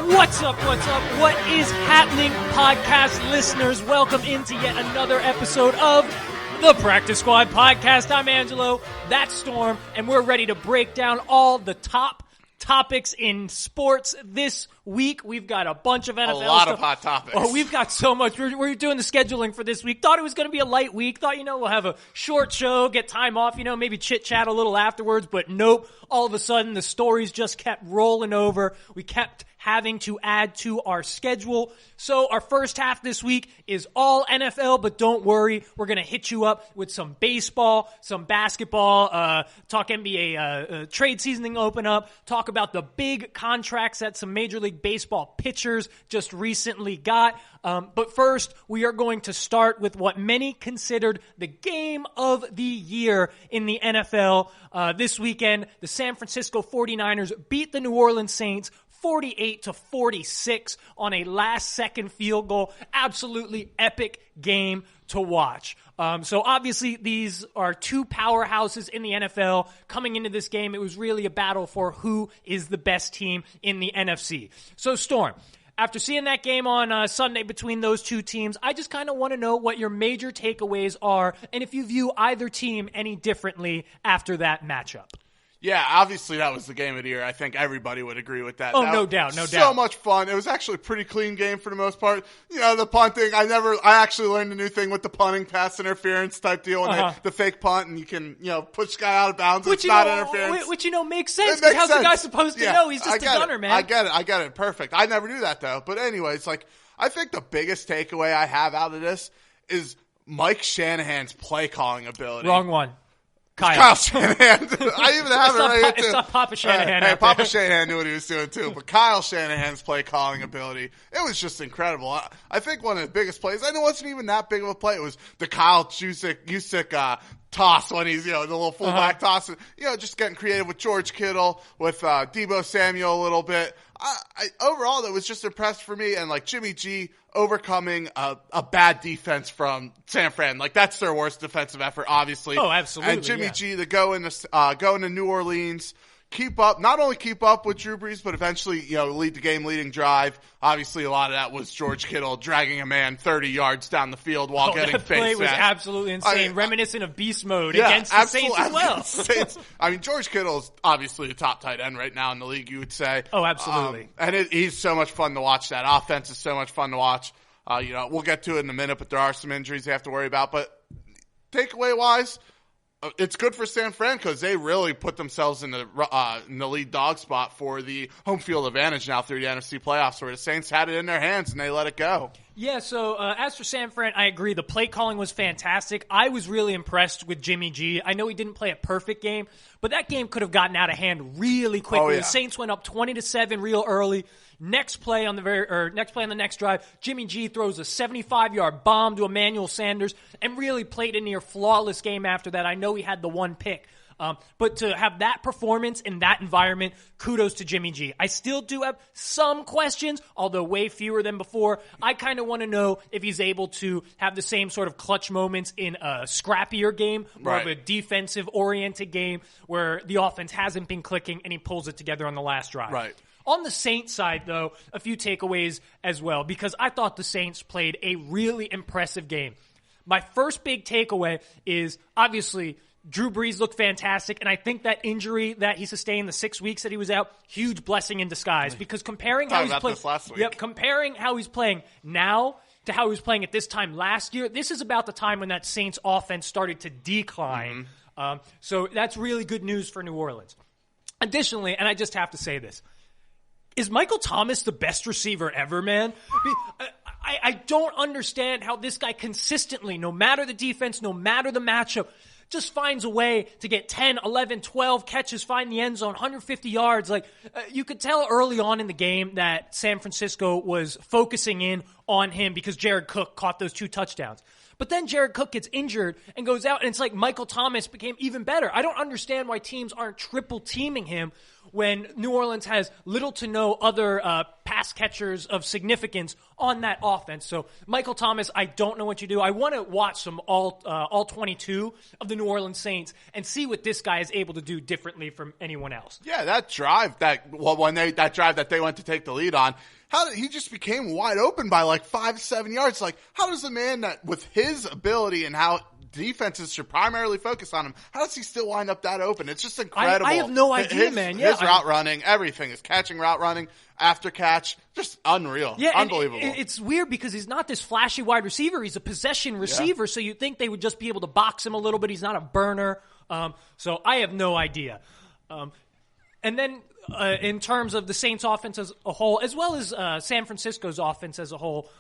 What's up? What is happening, podcast listeners? Welcome into yet another episode of the Practice Squad Podcast. I'm Angelo, that's Storm, and we're ready to break down all the top topics in sports this week. We've got a bunch of NFL stuff. A lot of hot topics. Oh, we've got so much. We're doing the scheduling for this week. Thought it was going to be a light week. Thought, we'll have a short show, get time off, maybe chit-chat a little afterwards. But nope. All of a sudden, the stories just kept rolling over. We kept having to add to our schedule. So our first half this week is all NFL, but don't worry. We're going to hit you up with some baseball, some basketball, talk NBA trade seasoning open up, talk about the big contracts that some Major League Baseball pitchers just recently got. But first, we are going to start with what many considered the game of the year in the NFL. This weekend, the San Francisco 49ers beat the New Orleans Saints 48-46 on a last-second field goal. Absolutely epic game to watch. So obviously these are two powerhouses in the NFL. Coming into this game, it was really a battle for who is the best team in the NFC. So Storm, after seeing that game on Sunday between those two teams, I just kind of want to know what your major takeaways are and if you view either team any differently after that matchup. Yeah, obviously that was the game of the year. I think everybody would agree with that. Oh, no doubt. So much fun. It was actually a pretty clean game for the most part. The punting, I actually learned a new thing with the punting, pass interference type deal, and the fake punt, and you can, push the guy out of bounds. It's not interference. Which, makes sense. How's the guy supposed to know? He's just a gunner, man. I get it. Perfect. I never knew that, though. But anyways, I think the biggest takeaway I have out of this is Mike Shanahan's play calling ability. Wrong one. Kyle Shanahan. I even have it right here, too. It's not Papa Shanahan. Hey, Papa Shanahan knew what he was doing, too. But Kyle Shanahan's play calling ability, it was just incredible. I think one of the biggest plays, and it wasn't even that big of a play, it was the Kyle Juszczyk toss when he's, the little fullback toss. Just getting creative with George Kittle, with Deebo Samuel a little bit. Overall, that was just impressed for me. And Jimmy G overcoming a bad defense from San Fran. That's their worst defensive effort, obviously. Oh, absolutely. And Jimmy G to go into New Orleans, not only keep up with Drew Brees, but eventually, lead the game leading drive. Obviously, a lot of that was George Kittle dragging a man 30 yards down the field while getting face play was absolutely insane, reminiscent of beast mode against the Saints as well. George Kittle's obviously a top tight end right now in the league, you would say. Oh, absolutely. And he's so much fun to watch. That offense is so much fun to watch. We'll get to it in a minute, but there are some injuries they have to worry about. But takeaway-wise, it's good for San Fran because they really put themselves in the lead dog spot for the home field advantage now through the NFC playoffs, where the Saints had it in their hands and they let it go. Yeah, so as for San Fran, I agree. The play calling was fantastic. I was really impressed with Jimmy G. I know he didn't play a perfect game, but that game could have gotten out of hand really quickly. Oh, yeah. The Saints went up 20-7 real early. Next play on the next drive, Jimmy G throws a 75-yard bomb to Emmanuel Sanders and really played a near flawless game after that. I know he had the one pick. But to have that performance in that environment, kudos to Jimmy G. I still do have some questions, although way fewer than before. I kind of want to know if he's able to have the same sort of clutch moments in a scrappier game, more of a defensive-oriented game where the offense hasn't been clicking and he pulls it together on the last drive. Right. On the Saints side, though, a few takeaways as well, because I thought the Saints played a really impressive game. My first big takeaway is, obviously, Drew Brees looked fantastic, and I think that injury that he sustained, the 6 weeks that he was out, huge blessing in disguise, because comparing how he's playing now to how he was playing at this time last year, this is about the time when that Saints offense started to decline. So that's really good news for New Orleans. Additionally, and I just have to say this, is Michael Thomas the best receiver ever, man? I don't understand how this guy consistently, no matter the defense, no matter the matchup, just finds a way to get 10, 11, 12 catches, find the end zone, 150 yards. You could tell early on in the game that San Francisco was focusing in on him because Jared Cook caught those 2 touchdowns. But then Jared Cook gets injured and goes out, and it's like Michael Thomas became even better. I don't understand why teams aren't triple teaming him when New Orleans has little to no other pass catchers of significance on that offense. So, Michael Thomas, I don't know what you do. I want to watch some all 22 of the New Orleans Saints and see what this guy is able to do differently from anyone else. Yeah, that drive that they went to take the lead on, he just became wide open by like 5-7 yards. Like, how does a man that with his ability and how defenses should primarily focus on him, how does he still wind up that open? It's just incredible. I have no idea, man. Yeah, his route running, everything, his catching, route running, after catch, just unreal. Yeah, unbelievable. It's weird because he's not this flashy wide receiver. He's a possession receiver, so you'd think they would just be able to box him a little bit. He's not a burner. So I have no idea. And then in terms of the Saints offense as a whole, as well as San Francisco's offense as a whole,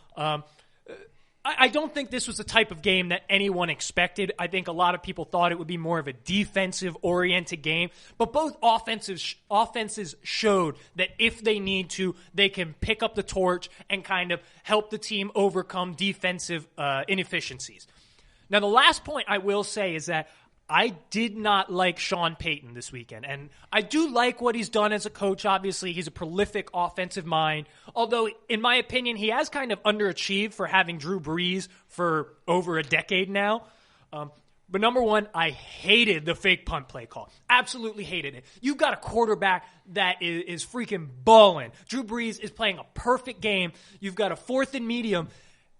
I don't think this was the type of game that anyone expected. I think a lot of people thought it would be more of a defensive-oriented game. But both offenses showed that if they need to, they can pick up the torch and kind of help the team overcome defensive inefficiencies. Now, the last point I will say is that I did not like Sean Payton this weekend. And I do like what he's done as a coach. Obviously, he's a prolific offensive mind. Although, in my opinion, he has kind of underachieved for having Drew Brees for over a decade now. But number one, I hated the fake punt play call. Absolutely hated it. You've got a quarterback that is freaking balling. Drew Brees is playing a perfect game. You've got a 4th and medium.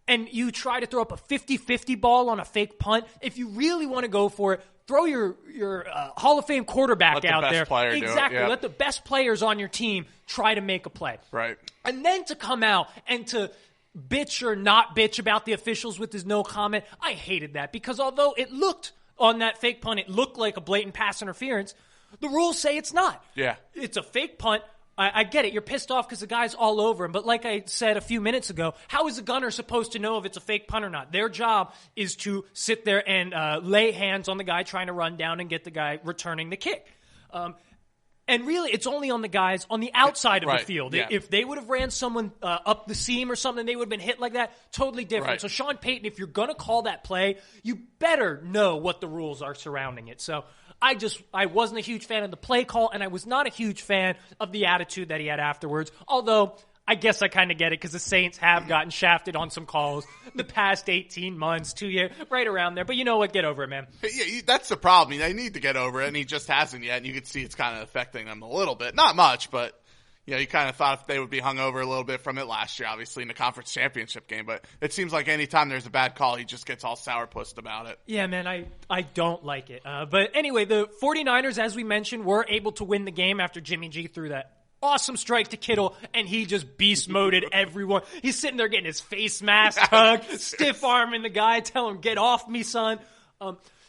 And you try to throw up a 50-50 ball on a fake punt. If you really want to go for it, throw your Hall of Fame quarterback out there. Exactly. Let the best players on your team try to make a play. Right. And then to come out and to bitch or not bitch about the officials with his no comment, I hated that because although it looked on that fake punt, it looked like a blatant pass interference, the rules say it's not. Yeah. It's a fake punt. I get it. You're pissed off because the guy's all over him. But like I said a few minutes ago, how is a gunner supposed to know if it's a fake punt or not? Their job is to sit there and lay hands on the guy trying to run down and get the guy returning the kick. And really, it's only on the guys on the outside of the field. Yeah. If they would have ran someone up the seam or something, they would have been hit like that. Totally different. Right. So Sean Payton, if you're going to call that play, you better know what the rules are surrounding it. So I wasn't a huge fan of the play call, and I was not a huge fan of the attitude that he had afterwards. Although, I guess I kind of get it because the Saints have gotten shafted on some calls the past 18 months, 2 years, right around there. But you know what? Get over it, man. Yeah, that's the problem. They need to get over it, and he just hasn't yet. And you can see it's kind of affecting them a little bit. Not much, but you kind of thought they would be hung over a little bit from it last year, obviously, in the conference championship game. But it seems like anytime there's a bad call, he just gets all sourpussed about it. Yeah, man, I don't like it. But anyway, the 49ers, as we mentioned, were able to win the game after Jimmy G threw that awesome strike to Kittle, and he just beast-moded everyone. He's sitting there getting his face mask tugged, stiff-arming the guy, telling him, get off me, son.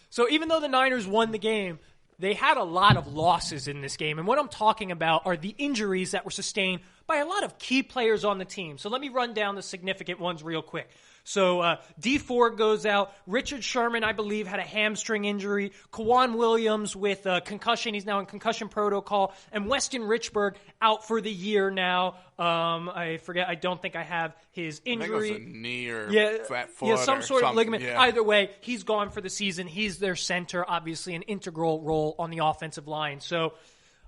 So even though the Niners won the game, they had a lot of losses in this game. And what I'm talking about are the injuries that were sustained by a lot of key players on the team. So let me run down the significant ones real quick. So Dee Ford goes out. Richard Sherman, I believe, had a hamstring injury. Kwan Williams with concussion. He's now in concussion protocol. And Weston Richburg out for the year now. I forget. I don't think I have his injury. I think it was a knee or flat foot. Yeah, some sort of ligament. Yeah. Either way, he's gone for the season. He's their center, obviously an integral role on the offensive line. So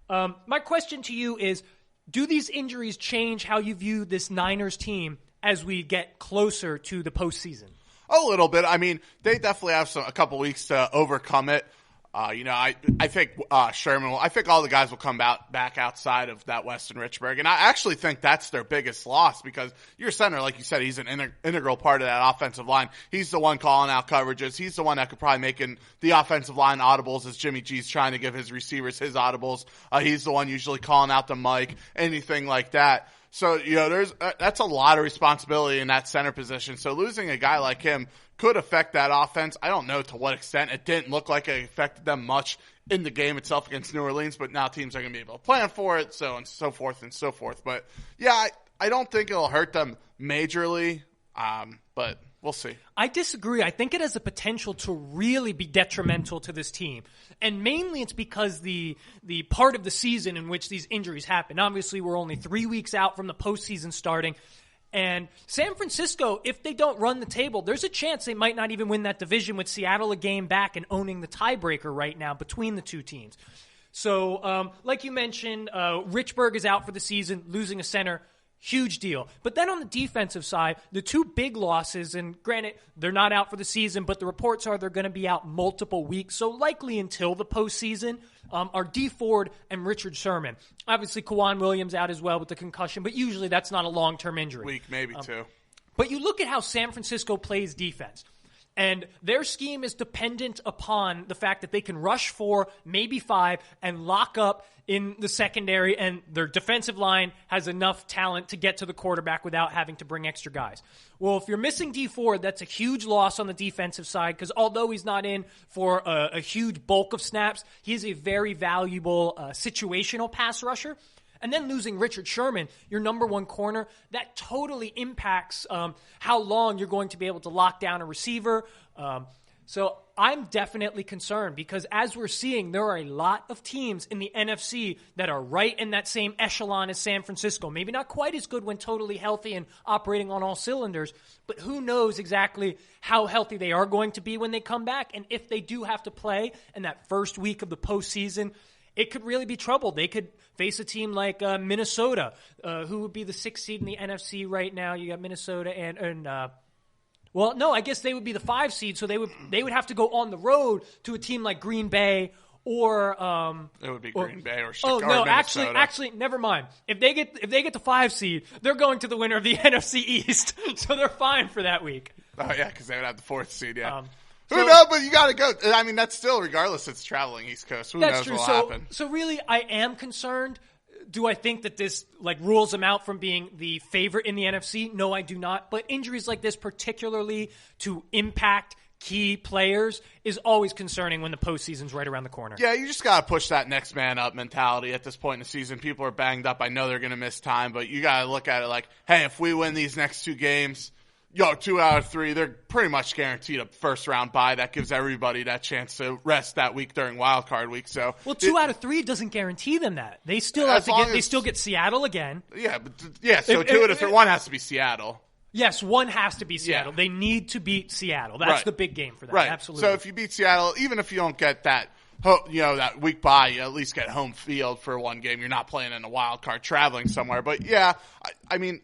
my question to you is, do these injuries change how you view this Niners team as we get closer to the postseason? A little bit. I mean, they definitely have a couple weeks to overcome it. I think Sherman I think all the guys will come back outside of that Weston Richburg. And I actually think that's their biggest loss because your center, like you said, he's an integral part of that offensive line. He's the one calling out coverages. He's the one that could probably make the offensive line audibles as Jimmy G's trying to give his receivers his audibles. He's the one usually calling out the mic, anything like that. So, that's a lot of responsibility in that center position. So losing a guy like him could affect that offense. I don't know to what extent. It didn't look like it affected them much in the game itself against New Orleans, but now teams are going to be able to plan for it, so and so forth and so forth. But, yeah, I don't think it'll hurt them majorly, but we'll see. I disagree. I think it has the potential to really be detrimental to this team. And mainly it's because the part of the season in which these injuries happen. Obviously, we're only 3 weeks out from the postseason starting. And San Francisco, if they don't run the table, there's a chance they might not even win that division with Seattle a game back and owning the tiebreaker right now between the two teams. So, like you mentioned, Richburg is out for the season, losing a center. Huge deal. But then on the defensive side, the two big losses, and granted, they're not out for the season, but the reports are they're going to be out multiple weeks, so likely until the postseason, are Dee Ford and Richard Sherman. Obviously, Kwan Williams out as well with the concussion, but usually that's not a long-term injury. Week, maybe two. But you look at how San Francisco plays defense. And their scheme is dependent upon the fact that they can rush 4, maybe 5, and lock up in the secondary, and their defensive line has enough talent to get to the quarterback without having to bring extra guys. Well, if you're missing Dee Ford, that's a huge loss on the defensive side, because although he's not in for a huge bulk of snaps, he's a very valuable situational pass rusher. And then losing Richard Sherman, your number one corner, that totally impacts how long you're going to be able to lock down a receiver. So I'm definitely concerned because as we're seeing, there are a lot of teams in the NFC that are right in that same echelon as San Francisco. Maybe not quite as good when totally healthy and operating on all cylinders, but who knows exactly how healthy they are going to be when they come back. And if they do have to play in that first week of the postseason, it could really be trouble. They could face a team like Minnesota, who would be the 6th seed in the NFC right now. You got Minnesota well, no, I guess they would be the 5 seed, so they would have to go on the road to a team like Green Bay or it would be Green Bay or Chicago. Oh no, actually, never mind. If they get the 5 seed, they're going to the winner of the NFC East, so they're fine for that week. Oh yeah, because they would have the 4th seed. Yeah. Who knows? But you got to go. I mean, that's still regardless. It's traveling East Coast. Who knows what'll happen? So really, I am concerned. Do I think that this rules them out from being the favorite in the NFC? No, I do not. But injuries like this, particularly to impact key players, is always concerning when the postseason's right around the corner. Yeah, you just got to push that next man up mentality at this point in the season. People are banged up. I know they're going to miss time, but you got to look at it like, hey, if we win these next 2 games, 2 out of 3, they're pretty much guaranteed a first-round bye. That gives everybody that chance to rest that week during wild card week. So, 2 out of 3 doesn't guarantee them that. They still they still get Seattle again. Yeah, so 2 out of 3, one has to be Seattle. Yes, one has to be Seattle. Yeah. They need to beat Seattle. That's the big game for them. Right. Absolutely. So if you beat Seattle, even if you don't get that that week bye, you at least get home field for one game. You're not playing in a wild card traveling somewhere. But yeah, I mean,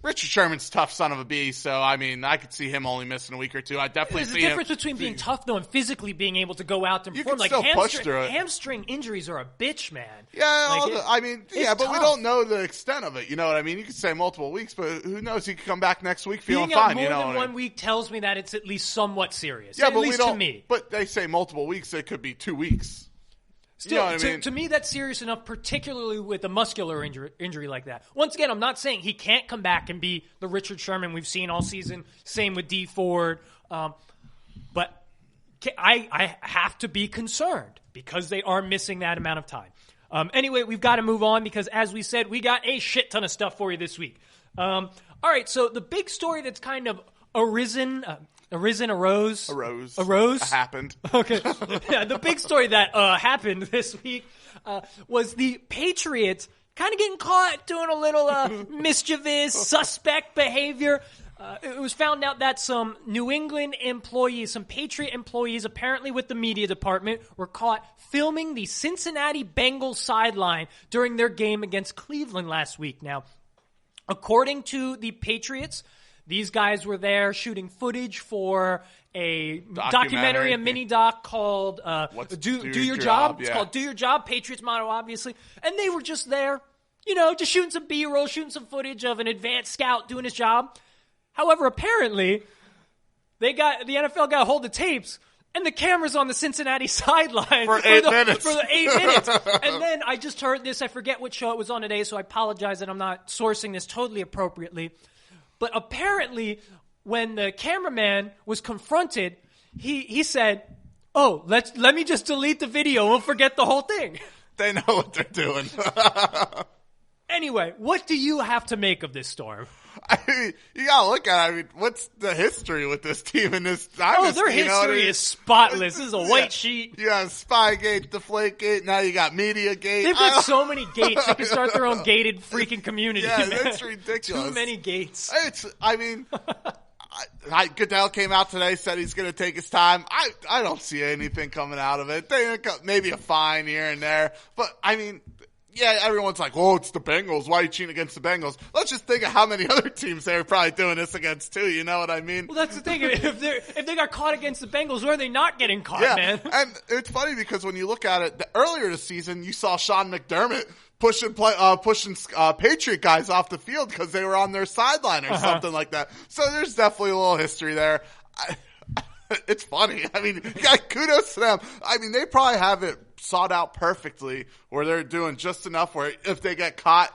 Richard Sherman's a tough son of a beast, so I mean, I could see him only missing a week or 2. I definitely see him. There's a difference between being tough though and physically being able to go out and perform. You can still push through it. Hamstring injuries are a bitch, man. Yeah, but tough. we don't know the extent of it. You know what I mean? You could say multiple weeks, but who knows? He could come back next week feeling fine. Being out more than 1 week tells me that it's at least somewhat serious. Yeah, at but least to me. But they say multiple weeks. It could be 2 weeks. Still, you know what I mean? To me, that's serious enough, particularly with a muscular injury like that. Once again, I'm not saying he can't come back and be the Richard Sherman we've seen all season. Same with Dee Ford. But I have to be concerned because they are missing that amount of time. Anyway, we've got to move on because, as we said, we got a shit ton of stuff for you this week. All right, so the big story that's kind of arose. Happened. Okay. Yeah, the big story that happened this week was the Patriots kind of getting caught doing a little mischievous, suspect behavior. It was found out that some New England employees, some Patriot employees, apparently with the media department, were caught filming the Cincinnati Bengals sideline during their game against Cleveland last week. Now, according to the Patriots, these guys were there shooting footage for a documentary, a mini doc called Do Your Job. Yeah. It's called Do Your Job, Patriots motto, obviously. And they were just there, just shooting some B-roll, shooting some footage of an advanced scout doing his job. However, apparently, the NFL got a hold of tapes, and the camera's on the Cincinnati sideline for 8 minutes. For the 8 minutes. And then I just heard this. I forget what show it was on today, so I apologize that I'm not sourcing this totally appropriately. But apparently, when the cameraman was confronted, he said, "Oh, let me just delete the video. We'll forget the whole thing." They know what they're doing. Anyway, what do you have to make of this storm? You gotta look at it. What's the history with this team in this dynasty? Their history is spotless. This is a white sheet. You got Spygate, Deflategate, now you got Mediagate. They've got so many gates. They can start their own gated freaking community. Yeah, man. that's ridiculous. Too many gates. Goodell came out today, said he's going to take his time. I don't see anything coming out of it. Maybe a fine here and there. But, yeah, everyone's like, oh, it's the Bengals. Why are you cheating against the Bengals? Let's just think of how many other teams they were probably doing this against too. You know what I mean? Well, that's the thing. If they got caught against the Bengals, where are they not getting caught, man? And it's funny because when you look at it, earlier this season, you saw Sean McDermott pushing Patriot guys off the field because they were on their sideline or something like that. So there's definitely a little history there. It's funny. I mean, kudos to them. I mean, they probably have it sought out perfectly where they're doing just enough where if they get caught,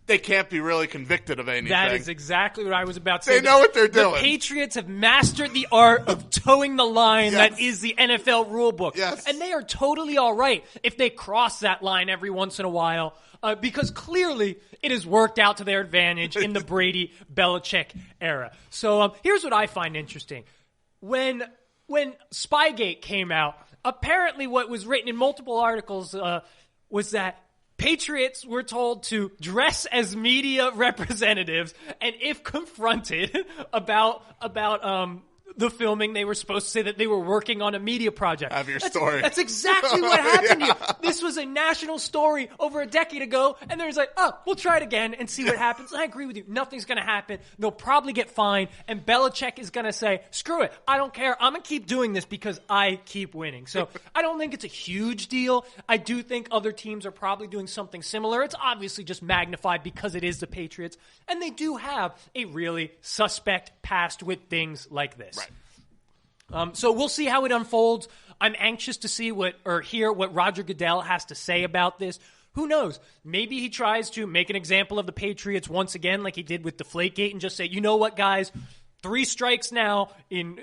they can't be really convicted of anything. That is exactly what I was about to say. They know what they're doing. The Patriots have mastered the art of towing the line that is the NFL rulebook. Yes. And they are totally all right if they cross that line every once in a while because clearly it has worked out to their advantage in the Brady-Belichick era. So here's what I find interesting. When Spygate came out, apparently what was written in multiple articles was that Patriots were told to dress as media representatives, and if confronted about the filming, they were supposed to say that they were working on a media project. Have your story. That's exactly what happened here. This was a national story over a decade ago, and they're like, oh, we'll try it again and see what happens. I agree with you. Nothing's going to happen. They'll probably get fined, and Belichick is going to say, screw it. I don't care. I'm going to keep doing this because I keep winning. So I don't think it's a huge deal. I do think other teams are probably doing something similar. It's obviously just magnified because it is the Patriots, and they do have a really suspect past with things like this. Right. So we'll see how it unfolds. I'm anxious to see hear what Roger Goodell has to say about this. Who knows? Maybe he tries to make an example of the Patriots once again, like he did with Deflategate, and just say, you know what, guys, 3 strikes now in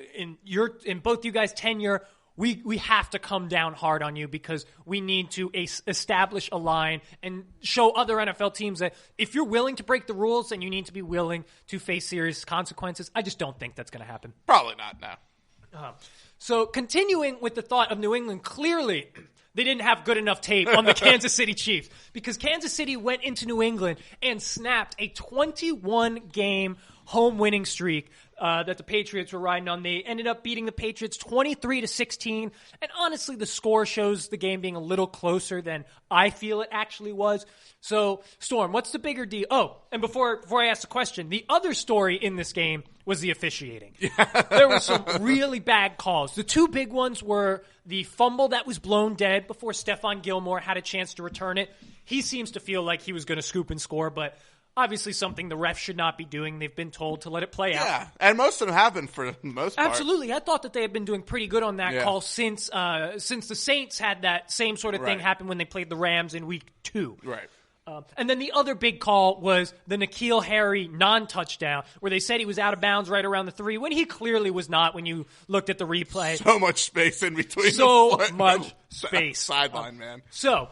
both you guys' tenure. We have to come down hard on you because we need to establish a line and show other NFL teams that if you're willing to break the rules, then you need to be willing to face serious consequences. I just don't think that's going to happen. Probably not now. So continuing with the thought of New England, clearly they didn't have good enough tape on the Kansas City Chiefs because Kansas City went into New England and snapped a 21-game home winning streak that the Patriots were riding on. They ended up beating the Patriots 23-16, and honestly, the score shows the game being a little closer than I feel it actually was. So, Storm, what's the bigger deal? Oh, and before I ask the question, the other story in this game was the officiating. There were some really bad calls. The 2 big ones were the fumble that was blown dead before Stephon Gilmore had a chance to return it. He seems to feel like he was going to scoop and score, but obviously something the refs should not be doing. They've been told to let it play out. Yeah, and most of them have been for the most part. Absolutely. I thought that they had been doing pretty good on that call since the Saints had that same sort of thing happen when they played the Rams in week 2. Right. And then the other big call was the N'Keal Harry non-touchdown, where they said he was out of bounds right around the 3, when he clearly was not when you looked at the replay. So much space in between. So much space. Sideline, man. So,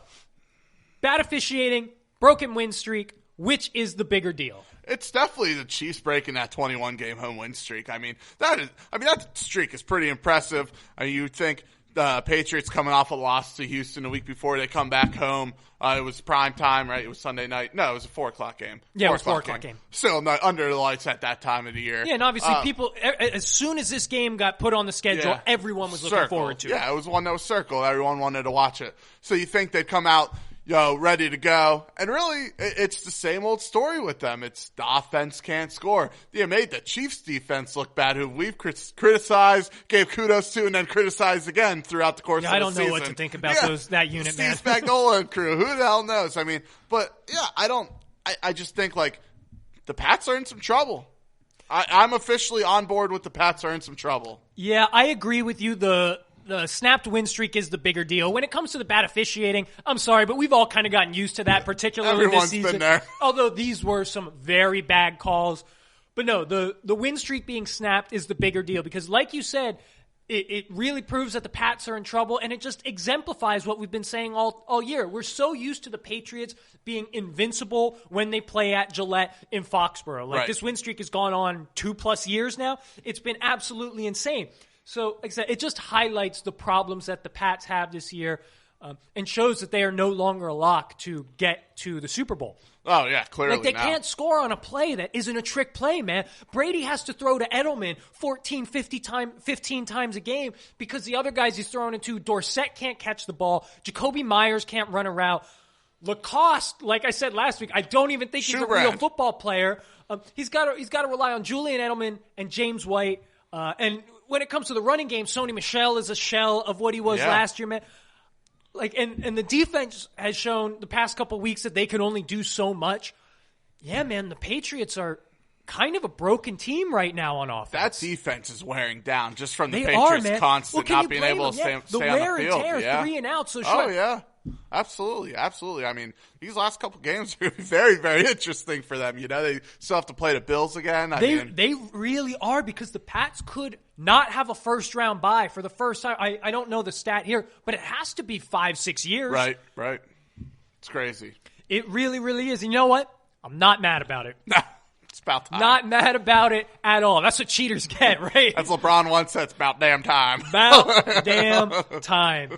bad officiating, broken win streak. Which is the bigger deal? It's definitely the Chiefs breaking that 21-game home win streak. That streak is pretty impressive. You would think the Patriots coming off a loss to Houston a week before they come back home. It was prime time, right? It was Sunday night. No, it was a 4:00 game. Yeah, it was 4:00 game. Still not under the lights at that time of the year. Yeah, and obviously people, as soon as this game got put on the schedule, everyone was looking forward to it. Yeah, it was one that was circled. Everyone wanted to watch it. So you think they'd come out, ready to go. And really, it's the same old story with them. It's the offense can't score. They made the Chiefs defense look bad, who we've criticized, gave kudos to, and then criticized again throughout the course of the season. I don't know what to think about that unit, man. Steve Spagnuolo and crew. Who the hell knows? I just think, the Pats are in some trouble. I'm officially on board with the Pats are in some trouble. Yeah, I agree with you. The snapped win streak is the bigger deal. When it comes to the bad officiating, I'm sorry, but we've all kind of gotten used to that, particularly this season. Everyone's been there. Although these were some very bad calls. But no, the win streak being snapped is the bigger deal because, like you said, it really proves that the Pats are in trouble, and it just exemplifies what we've been saying all year. We're so used to the Patriots being invincible when they play at Gillette in Foxborough. This win streak has gone on 2+ years now. It's been absolutely insane. So, like I said, it just highlights the problems that the Pats have this year and shows that they are no longer a lock to get to the Super Bowl. Oh, yeah, clearly they can't score on a play that isn't a trick play, man. Brady has to throw to Edelman 15 times a game because the other guys he's throwing into, Dorsett can't catch the ball, Jacoby Myers can't run a route. Lacoste, like I said last week, I don't even think he's a real football player. He's got to rely on Julian Edelman and James White. And when it comes to the running game, Sony Michel is a shell of what he was last year, man. Like, and the defense has shown the past couple weeks that they can only do so much. Yeah, man, the Patriots are kind of a broken team right now on offense. That defense is wearing down just from the Patriots constant not being able to stay on the field. The wear and tear, 3 and out. So absolutely. I mean, these last couple games are going to be very, very interesting for them. You know, they still have to play the Bills again. They really are, because the Pats could not have a first-round bye for the first time. I don't know the stat here, but it has to be 5-6 years. Right. It's crazy. It really, really is. And you know what? I'm not mad about it. It's about time. Not mad about it at all. That's what cheaters get, right? As LeBron once said, it's about damn time. About damn time.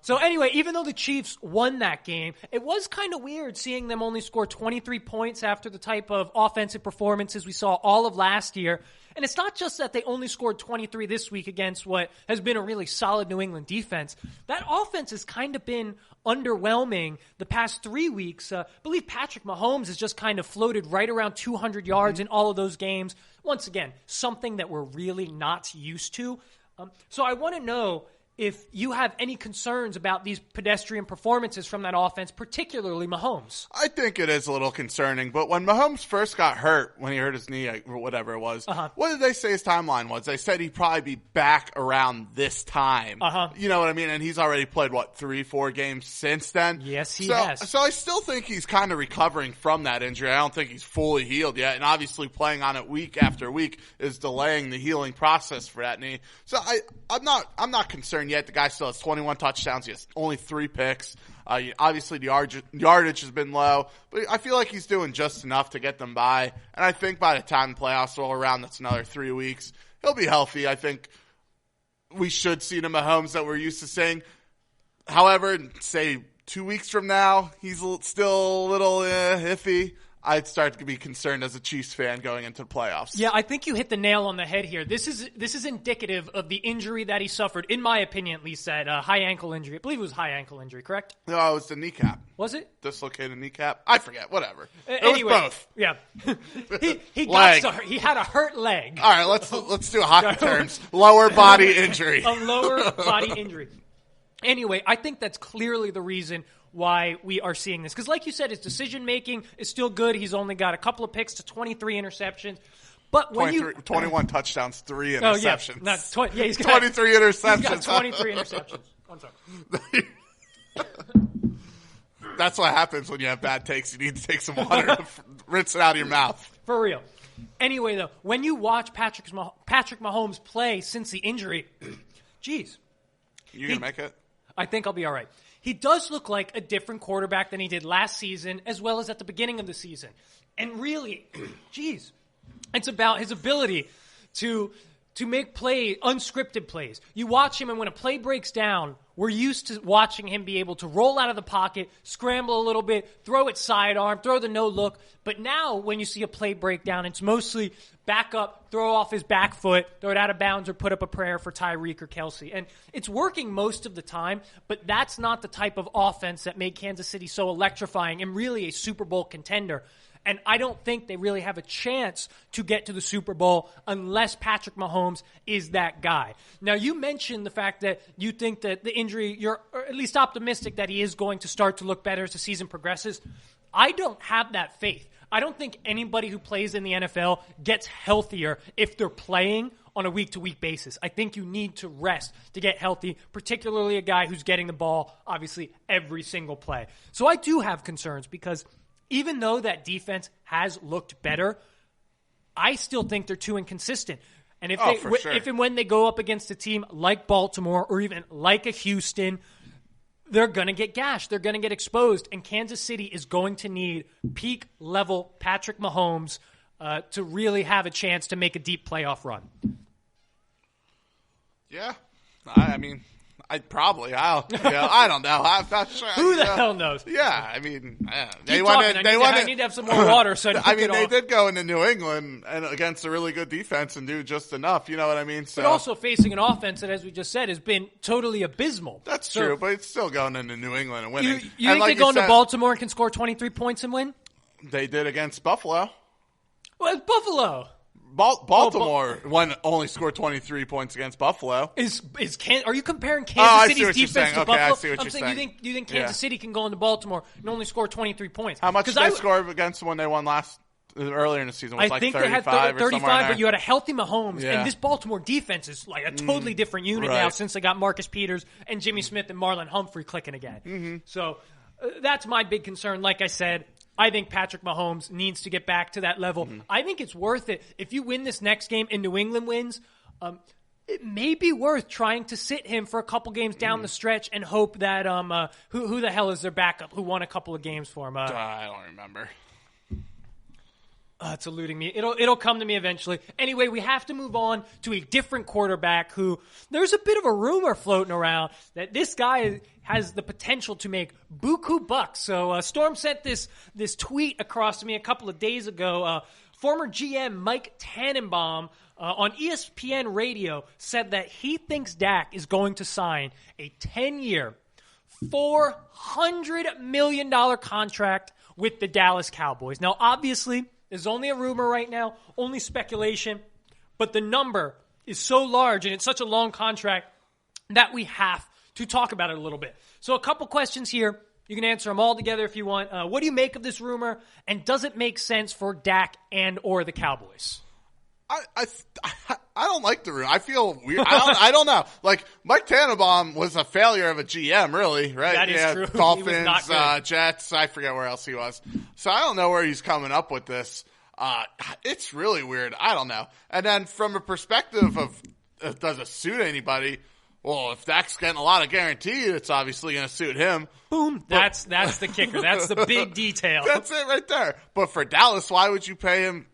So anyway, even though the Chiefs won that game, it was kind of weird seeing them only score 23 points after the type of offensive performances we saw all of last year. And it's not just that they only scored 23 this week against what has been a really solid New England defense. That offense has kind of been underwhelming the past 3 weeks. I believe Patrick Mahomes has just kind of floated right around 200 yards in all of those games. Once again, something that we're really not used to. So I want to know if you have any concerns about these pedestrian performances from that offense, particularly Mahomes. I think it is a little concerning, but when Mahomes first got hurt, when he hurt his knee or whatever it was, what did they say his timeline was? They said he'd probably be back around this time. You know what I mean? And he's already played, 3-4 games since then? Yes, he has. So I still think he's kind of recovering from that injury. I don't think he's fully healed yet, and obviously playing on it week after week is delaying the healing process for that knee. So I'm not concerned yet. The guy still has 21 touchdowns. He has only 3 picks. Obviously, the yardage has been low, but I feel like he's doing just enough to get them by. And I think by the time the playoffs roll around, that's another 3 weeks, he'll be healthy. I think we should see the Mahomes that we're used to seeing. However, say 2 weeks from now, he's still a little iffy. I'd start to be concerned as a Chiefs fan going into the playoffs. Yeah, I think you hit the nail on the head here. This is indicative of the injury that he suffered, in my opinion at least, that high ankle injury. I believe it was high ankle injury, correct? No, it was the kneecap. Was it? Dislocated kneecap? I forget. Whatever. Anyway, it was both. Yeah. He had a hurt leg. All right, let's do hockey terms. Lower body injury. A lower body injury. Anyway, I think that's clearly the reason why we are seeing this. Because like you said, his decision-making is still good. He's only got a couple of picks to 23 interceptions. But when 21 touchdowns, 3 interceptions. Oh, yeah. He's got 23 interceptions. He's got 23 interceptions. I'm sorry. That's what happens when you have bad takes. You need to take some water to rinse it out of your mouth. For real. Anyway, though, when you watch Patrick Mahomes play since the injury, geez. You going to make it? I think I'll be all right. He does look like a different quarterback than he did last season, as well as at the beginning of the season. And really, geez, it's about his ability to make unscripted plays. You watch him, and when a play breaks down, we're used to watching him be able to roll out of the pocket, scramble a little bit, throw it sidearm, throw the no-look. But now, when you see a play break down, it's mostly back up, throw off his back foot, throw it out of bounds, or put up a prayer for Tyreek or Kelsey. And it's working most of the time, but that's not the type of offense that made Kansas City so electrifying and really a Super Bowl contender. And I don't think they really have a chance to get to the Super Bowl unless Patrick Mahomes is that guy. Now, you mentioned the fact that you think that the injury, you're at least optimistic that he is going to start to look better as the season progresses. I don't have that faith. I don't think anybody who plays in the NFL gets healthier if they're playing on a week-to-week basis. I think you need to rest to get healthy, particularly a guy who's getting the ball, obviously, every single play. So I do have concerns because even though that defense has looked better, I still think they're too inconsistent. And if and when they go up against a team like Baltimore or even like a Houston, they're going to get gashed. They're going to get exposed. And Kansas City is going to need peak-level Patrick Mahomes to really have a chance to make a deep playoff run. Yeah. I mean, I don't know. I'm not sure. Who the hell knows? Yeah, I mean, I need to have some more water. So they did go into New England and against a really good defense and do just enough. You know what I mean? So, but also facing an offense that, as we just said, has been totally abysmal. That's true, but it's still going into New England and winning. You think they go into Baltimore and can score 23 points and win? They did against Buffalo. Well, it's Buffalo. Baltimore only scored 23 points against Buffalo. Are you comparing Kansas City's defense to Buffalo? I see what you're saying. You think Kansas City can go into Baltimore and only score 23 points? How much did they score against them when they won earlier in the season? I think they had 35, but you had a healthy Mahomes, Yeah. and this Baltimore defense is like a totally different unit now since they got Marcus Peters and Jimmy Smith and Marlon Humphrey clicking again. Mm-hmm. So that's my big concern. Like I said, I think Patrick Mahomes needs to get back to that level. Mm-hmm. I think it's worth it. If you win this next game and New England wins, it may be worth trying to sit him for a couple games down the stretch and hope that who the hell is their backup who won a couple of games for him? I don't remember. It's eluding me. It'll come to me eventually. Anyway, we have to move on to a different quarterback who there's a bit of a rumor floating around that this guy has the potential to make buku bucks. So Storm sent this tweet across to me a couple of days ago. Former GM Mike Tannenbaum on ESPN Radio said that he thinks Dak is going to sign a 10-year, $400 million contract with the Dallas Cowboys. Now, obviously, there's only a rumor right now, only speculation, but the number is so large and it's such a long contract that we have to talk about it a little bit. So a couple questions here. You can answer them all together if you want. What do you make of this rumor, and does it make sense for Dak and or the Cowboys? I don't like the rumor. I feel weird. I don't know. Like, Mike Tannenbaum was a failure of a GM, really, right? That is true. Dolphins, Jets, I forget where else he was. So I don't know where he's coming up with this. It's really weird. I don't know. And then from a perspective of does it suit anybody? Well, if Dak's getting a lot of guaranteed, it's obviously going to suit him. Boom. That's the kicker. That's the big detail. That's it right there. But for Dallas, why would you pay him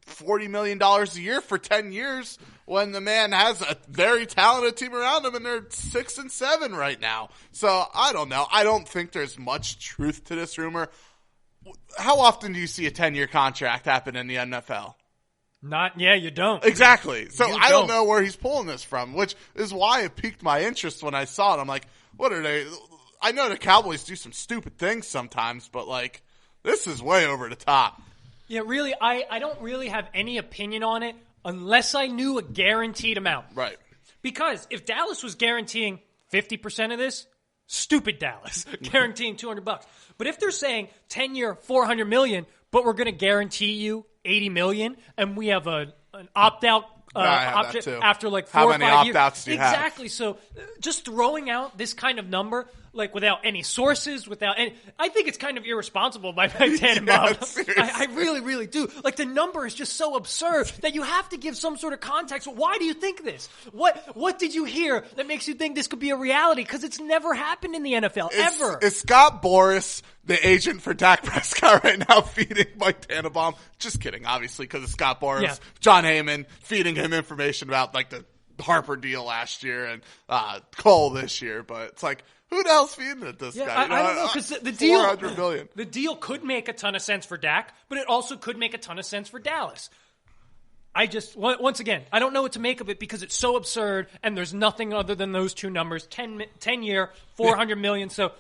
$40 million a year for 10 years when the man has a very talented team around him and they're 6-7 right now? So I don't know. I don't think there's much truth to this rumor. How often do you see a 10-year contract happen in the NFL? You don't. Exactly. So I don't know where he's pulling this from, which is why it piqued my interest when I saw it. I'm like, what are they? I know the Cowboys do some stupid things sometimes, but like, this is way over the top. Yeah, really, I don't really have any opinion on it unless I knew a guaranteed amount. Right. Because if Dallas was guaranteeing 50% of this, stupid Dallas, guaranteeing $200. But if they're saying 10-year, $400 million, but we're going to guarantee you $80 million, and we have an opt-out option after like 4 or 5 years. How many opt-outs do you have? Exactly. So just throwing out this kind of number, like without any sources, I think it's kind of irresponsible by Mike Tannenbaum. I really, really do. Like, the number is just so absurd that you have to give some sort of context. Why do you think this? What did you hear that makes you think this could be a reality? Because it's never happened in the NFL, ever. Is Scott Boras the agent for Dak Prescott right now feeding Mike Tannenbaum? Just kidding, obviously, because of Scott Boras. Yeah. John Heyman feeding him information about like the Harper deal last year and Cole this year. But it's like, who the hell's feeding it this guy? I don't know, because the deal, $400 million. The deal could make a ton of sense for Dak, but it also could make a ton of sense for Dallas. Once again, I don't know what to make of it because it's so absurd, and there's nothing other than those two numbers, 10-year, $400 million. So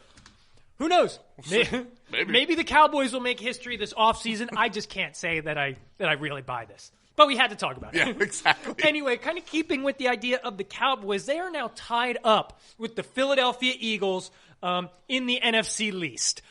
who knows? Maybe the Cowboys will make history this offseason. I just can't say that I really buy this. But we had to talk about it. Yeah, exactly. Anyway, kind of keeping with the idea of the Cowboys, they are now tied up with the Philadelphia Eagles in the NFC least.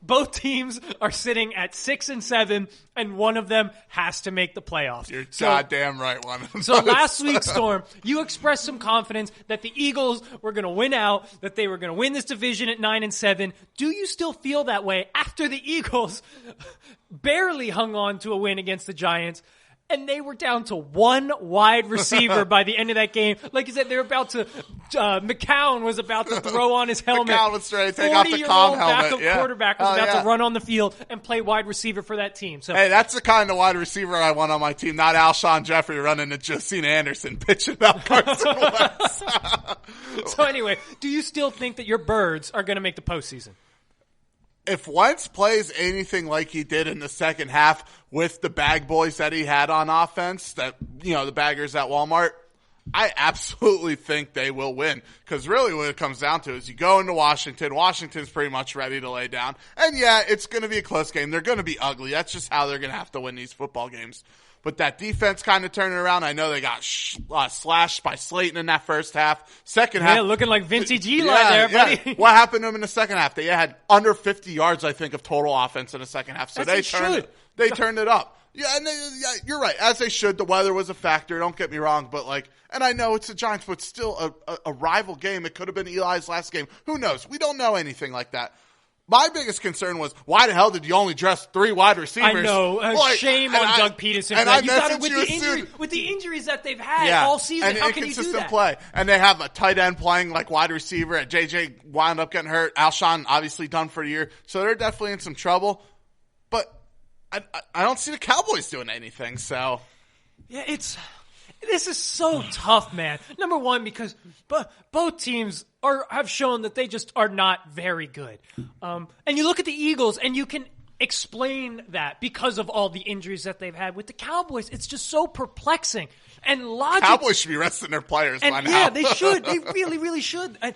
Both teams are sitting at 6-7, and one of them has to make the playoffs. You're goddamn right, one of them. So last week, Storm, you expressed some confidence that the Eagles were going to win out, that they were going to win this division at 9-7. Do you still feel that way after the Eagles barely hung on to a win against the Giants? and they were down to one wide receiver by the end of that game. Like you said, they were about to, McCown was about to throw on his helmet. McCown was ready to take off the comm helmet. Backup quarterback was about to run on the field and play wide receiver for that team. So, hey, that's the kind of wide receiver I want on my team, not Alshon Jeffrey running to Josina Anderson pitching about Carson Wentz. So anyway, do you still think that your Birds are going to make the postseason? If Wentz plays anything like he did in the second half with the bag boys that he had on offense, that, the baggers at Walmart, I absolutely think they will win. Because really what it comes down to is you go into Washington. Washington's pretty much ready to lay down. And yeah, it's going to be a close game. They're going to be ugly. That's just how they're going to have to win these football games. But that defense kind of turning around. I know they got slashed by Slayton in that first half. Second half. Yeah, looking like Vincey G there, buddy. Yeah. What happened to them in the second half? They had under 50 yards, I think, of total offense in the second half. So they turned it up. Yeah, and you're right. As they should. The weather was a factor. Don't get me wrong. But and I know it's the Giants, but still a rival game. It could have been Eli's last game. Who knows? We don't know anything like that. My biggest concern was, why the hell did you only dress 3 wide receivers? I know. Shame on Doug Peterson. And with the injuries that they've had all season, and how can you do that? Play. And they have a tight end playing like wide receiver. And JJ wound up getting hurt. Alshon obviously done for a year. So they're definitely in some trouble. But I don't see the Cowboys doing anything. So yeah, this is so tough, man. Number one, because both teams have shown that they just are not very good. And you look at the Eagles, and you can explain that because of all the injuries that they've had. With the Cowboys, it's just so perplexing. And Cowboys should be resting their players by now. Yeah, they should. They really, really should. And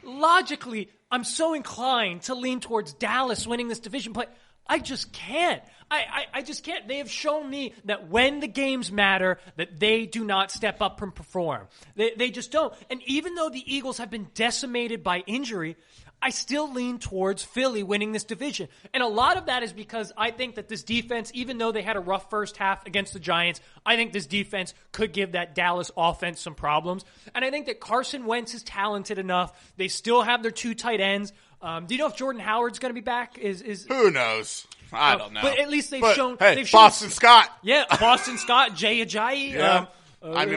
logically, I'm so inclined to lean towards Dallas winning this division, but I just can't. I just can't. They have shown me that when the games matter, that they do not step up and perform. They just don't. And even though the Eagles have been decimated by injury, I still lean towards Philly winning this division. And a lot of that is because I think that this defense, even though they had a rough first half against the Giants, I think this defense could give that Dallas offense some problems. And I think that Carson Wentz is talented enough. They still have their 2 tight ends. Do you know if Jordan Howard's going to be back? Who knows? I don't know. But at least they've shown. Boston Scott. Yeah, Boston Scott, Jay Ajayi. Yeah.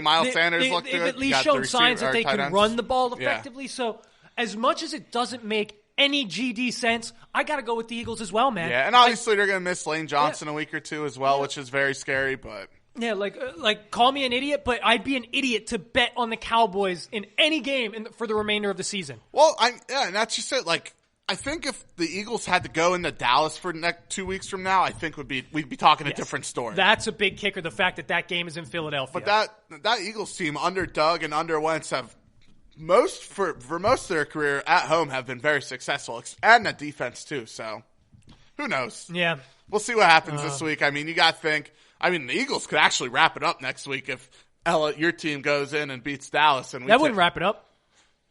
Miles Sanders looked good. They've at least shown signs that they can run the ball effectively. Yeah. So as much as it doesn't make any GD sense, I got to go with the Eagles as well, man. Yeah, and obviously they're going to miss Lane Johnson a week or two as well, which is very scary, but... Yeah, like call me an idiot, but I'd be an idiot to bet on the Cowboys in any game for the remainder of the season. Well, and that's just it. I think if the Eagles had to go into Dallas for the next 2 weeks from now, I think we'd be talking a different story. That's a big kicker, the fact that game is in Philadelphia. But that Eagles team under Doug and under Wentz have for most of their career at home have been very successful, and the defense too. So who knows? Yeah, we'll see what happens this week. I mean, you got to think. I mean, the Eagles could actually wrap it up next week if your team goes in and beats Dallas. And that wouldn't wrap it up.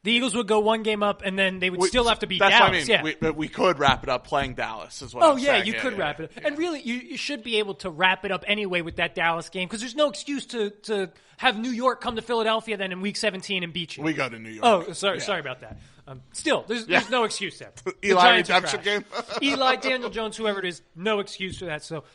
The Eagles would go 1 game up, and then they would still have to beat Dallas. What I mean. Yeah. We could wrap it up playing Dallas is what I'm saying. You could wrap it up. Yeah. And really, you should be able to wrap it up anyway with that Dallas game, because there's no excuse to have New York come to Philadelphia then in Week 17 and beat you. We go to New York. Oh, sorry about that. Still, there's no excuse there. Eli redemption game? Eli, Daniel Jones, whoever it is, no excuse for that. So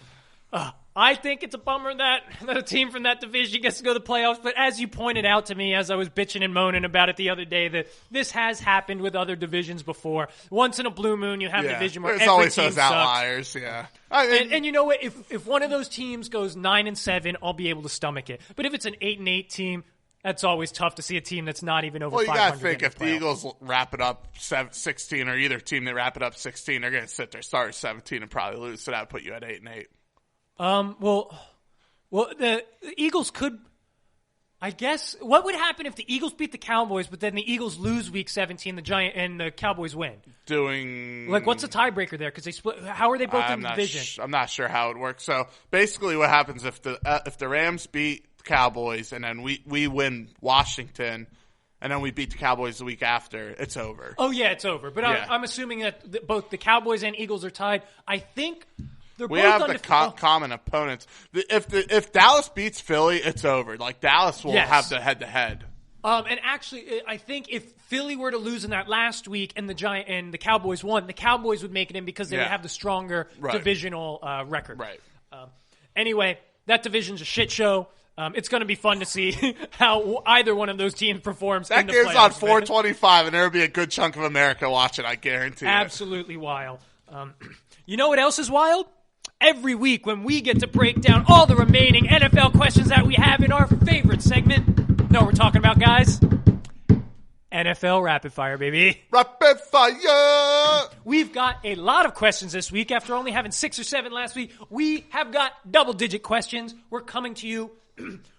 I think it's a bummer that a team from that division gets to go to the playoffs. But as you pointed out to me, as I was bitching and moaning about it the other day, that this has happened with other divisions before. Once in a blue moon, you have a division where there's every always team those outliers. Sucks. Yeah, and you know what? If one of those teams goes 9-7, I'll be able to stomach it. But if it's an 8-8 team, that's always tough to see a team that's not even over 500. Well, you got to think if the Eagles wrap it up 16, or either team that wrap it up 16, they're going to sit there, start at 17, and probably lose. So that would put you at 8-8. Well, the Eagles could, I guess. What would happen if the Eagles beat the Cowboys, but then the Eagles lose Week 17, and the Cowboys win? What's the tiebreaker there? Because they split. How are they both in the division? I'm not sure how it works. So basically, what happens if the Rams beat the Cowboys and then we win Washington, and then we beat the Cowboys the week after, it's over. Oh yeah, it's over. But I'm assuming that both the Cowboys and Eagles are tied. I think. We have the common opponents. If Dallas beats Philly, it's over. Dallas will have the head-to-head. And actually, I think if Philly were to lose in that last week and the Cowboys won, the Cowboys would make it in because they would have the stronger divisional record. Right. Anyway, that division's a shit show. It's going to be fun to see how either one of those teams performs in the playoffs. That game's on 425, and there'll be a good chunk of America watching, I guarantee you. Absolutely wild. You know what else is wild? Every week when we get to break down all the remaining NFL questions that we have in our favorite segment. Know what we're talking about, guys? NFL Rapid Fire, baby. Rapid Fire! We've got a lot of questions this week. After only having 6 or 7 last week, we have got double-digit questions. We're coming to you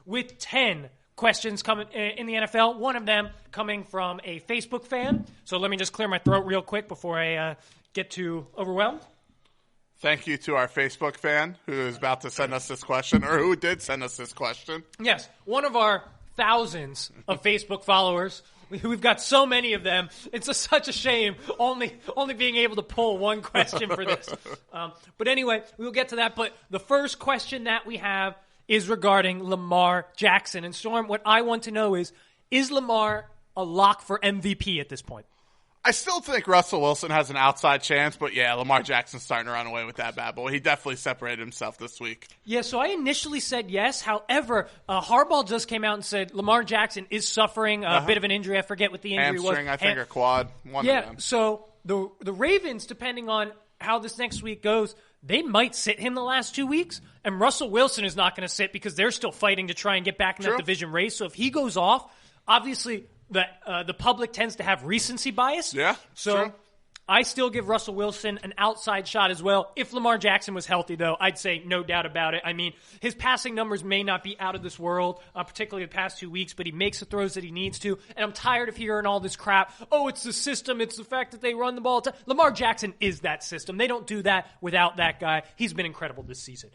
with 10 questions coming in the NFL. One of them coming from a Facebook fan. So let me just clear my throat real quick before I get too overwhelmed. Thank you to our Facebook fan who is about to send us this question, or who did send us this question. Yes, one of our thousands of Facebook followers. We've got so many of them. It's such a shame only being able to pull one question for this. But anyway, we will get to that. But the first question that we have is regarding Lamar Jackson. And Storm, what I want to know is Lamar a lock for MVP at this point? I still think Russell Wilson has an outside chance, but yeah, Lamar Jackson's starting to run away with that bad boy. He definitely separated himself this week. Yeah, so I initially said yes. However, Harbaugh just came out and said Lamar Jackson is suffering a bit of an injury. I forget what the injury was. Hamstring, I think, or quad. One of them. So the Ravens, depending on how this next week goes, they might sit him the last 2 weeks, and Russell Wilson is not going to sit because they're still fighting to try and get back in that division race. So if he goes off, obviously the public tends to have recency bias. Yeah, so true. I still give Russell Wilson an outside shot as well. If Lamar Jackson was healthy, though, I'd say no doubt about it. I mean, his passing numbers may not be out of this world, particularly the past 2 weeks, but he makes the throws that he needs to. And I'm tired of hearing all this crap. Oh, it's the system. It's the fact that they run the ball. Lamar Jackson is that system. They don't do that without that guy. He's been incredible this season.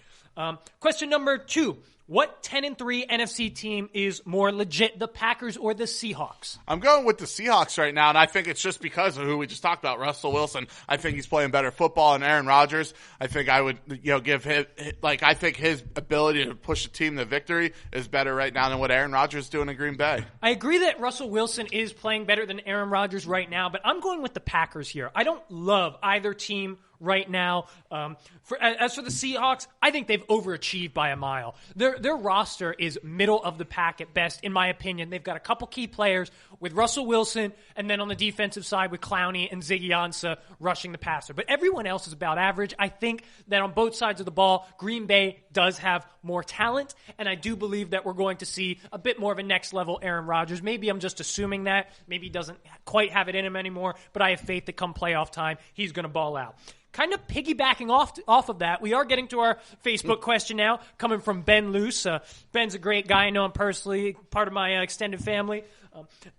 Question number 2. What 10-3 NFC team is more legit, the Packers or the Seahawks? I'm going with the Seahawks right now, and I think it's just because of who we just talked about, Russell Wilson. I think he's playing better football than Aaron Rodgers. I think I would, give him, I think his ability to push a team to victory is better right now than what Aaron Rodgers is doing in Green Bay. I agree that Russell Wilson is playing better than Aaron Rodgers right now, but I'm going with the Packers here. I don't love either team right now. As for the Seahawks, I think they've overachieved by a mile. Their roster is middle of the pack at best, in my opinion. They've got a couple key players with Russell Wilson, and then on the defensive side with Clowney and Ziggy Ansah rushing the passer. But everyone else is about average. I think that on both sides of the ball, Green Bay does have more talent, and I do believe that we're going to see a bit more of a next-level Aaron Rodgers. Maybe I'm just assuming that. Maybe he doesn't quite have it in him anymore, but I have faith that come playoff time, he's going to ball out. Kind of piggybacking off of that, we are getting to our Facebook question now, coming from Ben Luce. Ben's a great guy. I know him personally, part of my extended family.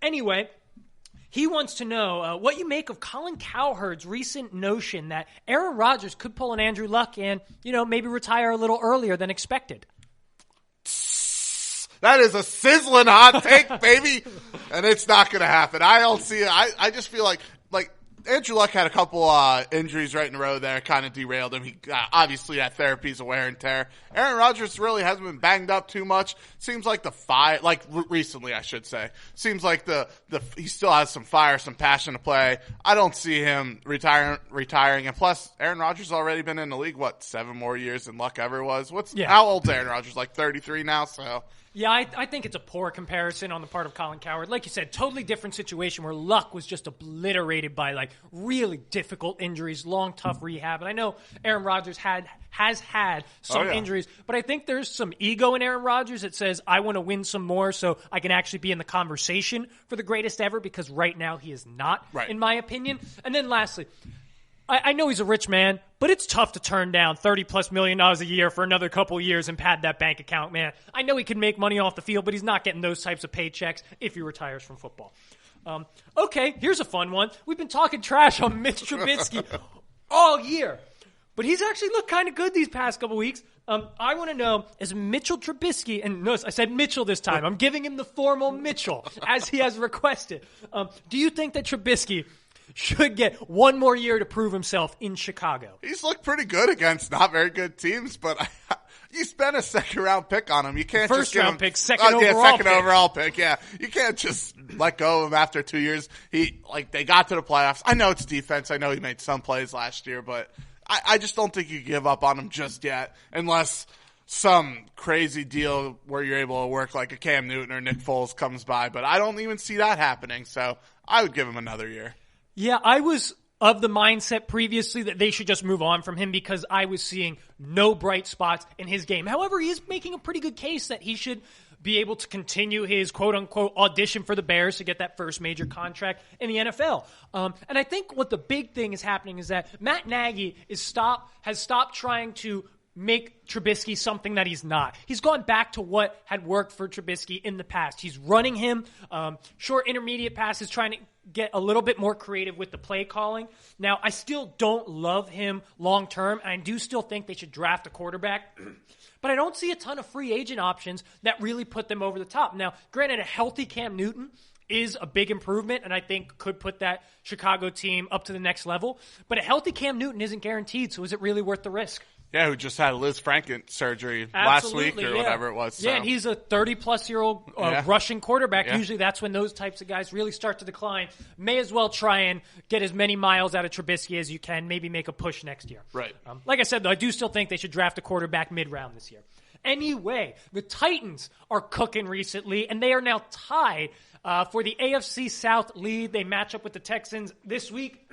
Anyway, he wants to know what you make of Colin Cowherd's recent notion that Aaron Rodgers could pull an Andrew Luck and, maybe retire a little earlier than expected. That is a sizzling hot take, baby. And it's not going to happen. I don't see it. I just feel like Andrew Luck had a couple injuries right in a row there, kind of derailed him. He obviously had therapies of wear and tear. Aaron Rodgers really hasn't been banged up too much. Seems like recently, I should say. Seems like he still has some fire, some passion to play. I don't see him retiring. And plus, Aaron Rodgers already been in the league, 7 more years than Luck ever was? How old's Aaron Rodgers? 33 now, so. Yeah, I think it's a poor comparison on the part of Colin Cowherd. Like you said, totally different situation where Luck was just obliterated by really difficult injuries, long, tough rehab. And I know Aaron Rodgers has had some injuries, but I think there's some ego in Aaron Rodgers that says, I want to win some more so I can actually be in the conversation for the greatest ever, because right now he is not, in my opinion. And then lastly, I know he's a rich man, but it's tough to turn down $30+ million a year for another couple of years and pad that bank account, man. I know he can make money off the field, but he's not getting those types of paychecks if he retires from football. Okay, here's a fun one. We've been talking trash on Mitch Trubisky all year, but he's actually looked kind of good these past couple weeks. I want to know, is Mitchell Trubisky, and notice I said Mitchell this time. I'm giving him the formal Mitchell, as he has requested. Do you think that Trubisky should get one more year to prove himself in Chicago? He's looked pretty good against not very good teams, but you spent a second-round pick on him. You can't First just give round him pick, second overall pick. Yeah, you can't just let go of him after 2 years. They got to the playoffs. I know it's defense. I know he made some plays last year, but I just don't think you give up on him just yet, unless some crazy deal where you're able to work like a Cam Newton or Nick Foles comes by, but I don't even see that happening. So I would give him another year. Yeah, I was of the mindset previously that they should just move on from him because I was seeing no bright spots in his game. However, he is making a pretty good case that he should be able to continue his quote-unquote audition for the Bears to get that first major contract in the NFL. And I think what the big thing is happening is that Matt Nagy has stopped trying to make Trubisky something that he's not. He's gone back to what had worked for Trubisky in the past. He's running him short intermediate passes, trying to get a little bit more creative with the play calling. Now, I still don't love him long-term, and I do still think they should draft a quarterback. But I don't see a ton of free agent options that really put them over the top. Now, granted, a healthy Cam Newton is a big improvement, and I think could put that Chicago team up to the next level. But a healthy Cam Newton isn't guaranteed, so is it really worth the risk? Yeah, who just had Liz Franken surgery last week or whatever it was. So. Yeah, and he's a 30-plus-year-old Russian quarterback. Yeah. Usually that's when those types of guys really start to decline. May as well try and get as many miles out of Trubisky as you can, maybe make a push next year. Right. Like I said, though, I do still think they should draft a quarterback mid-round this year. Anyway, the Titans are cooking recently, and they are now tied for the AFC South lead. They match up with the Texans this week.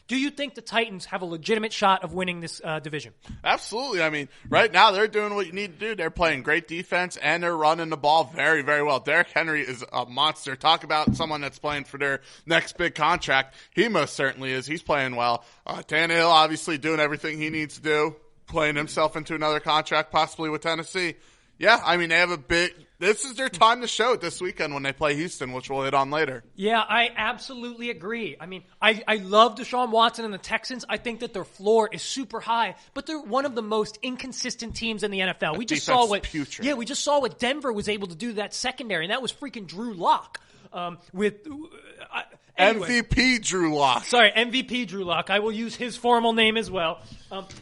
Do you think the Titans have a legitimate shot of winning this division? Absolutely. I mean, right now they're doing what you need to do. They're playing great defense, and they're running the ball very, very well. Derrick Henry is a monster. Talk about someone that's playing for their next big contract. He most certainly is. He's playing well. Tannehill obviously doing everything he needs to do, playing himself into another contract possibly with Tennessee. Yeah, I mean, they have this is their time to show it this weekend when they play Houston, which we'll hit on later. Yeah, I absolutely agree. I mean, I love Deshaun Watson and the Texans. I think that their floor is super high, but they're one of the most inconsistent teams in the NFL. We just saw what Denver was able to do to that secondary, and that was freaking Drew Lock. Anyway. MVP Drew Lock. Sorry, MVP Drew Lock. I will use his formal name as well.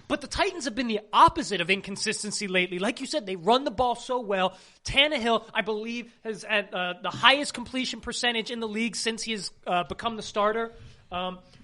But the Titans have been the opposite of inconsistency lately. Like you said, they run the ball so well. Tannehill, I believe, has had the highest completion percentage in the league since he has become the starter.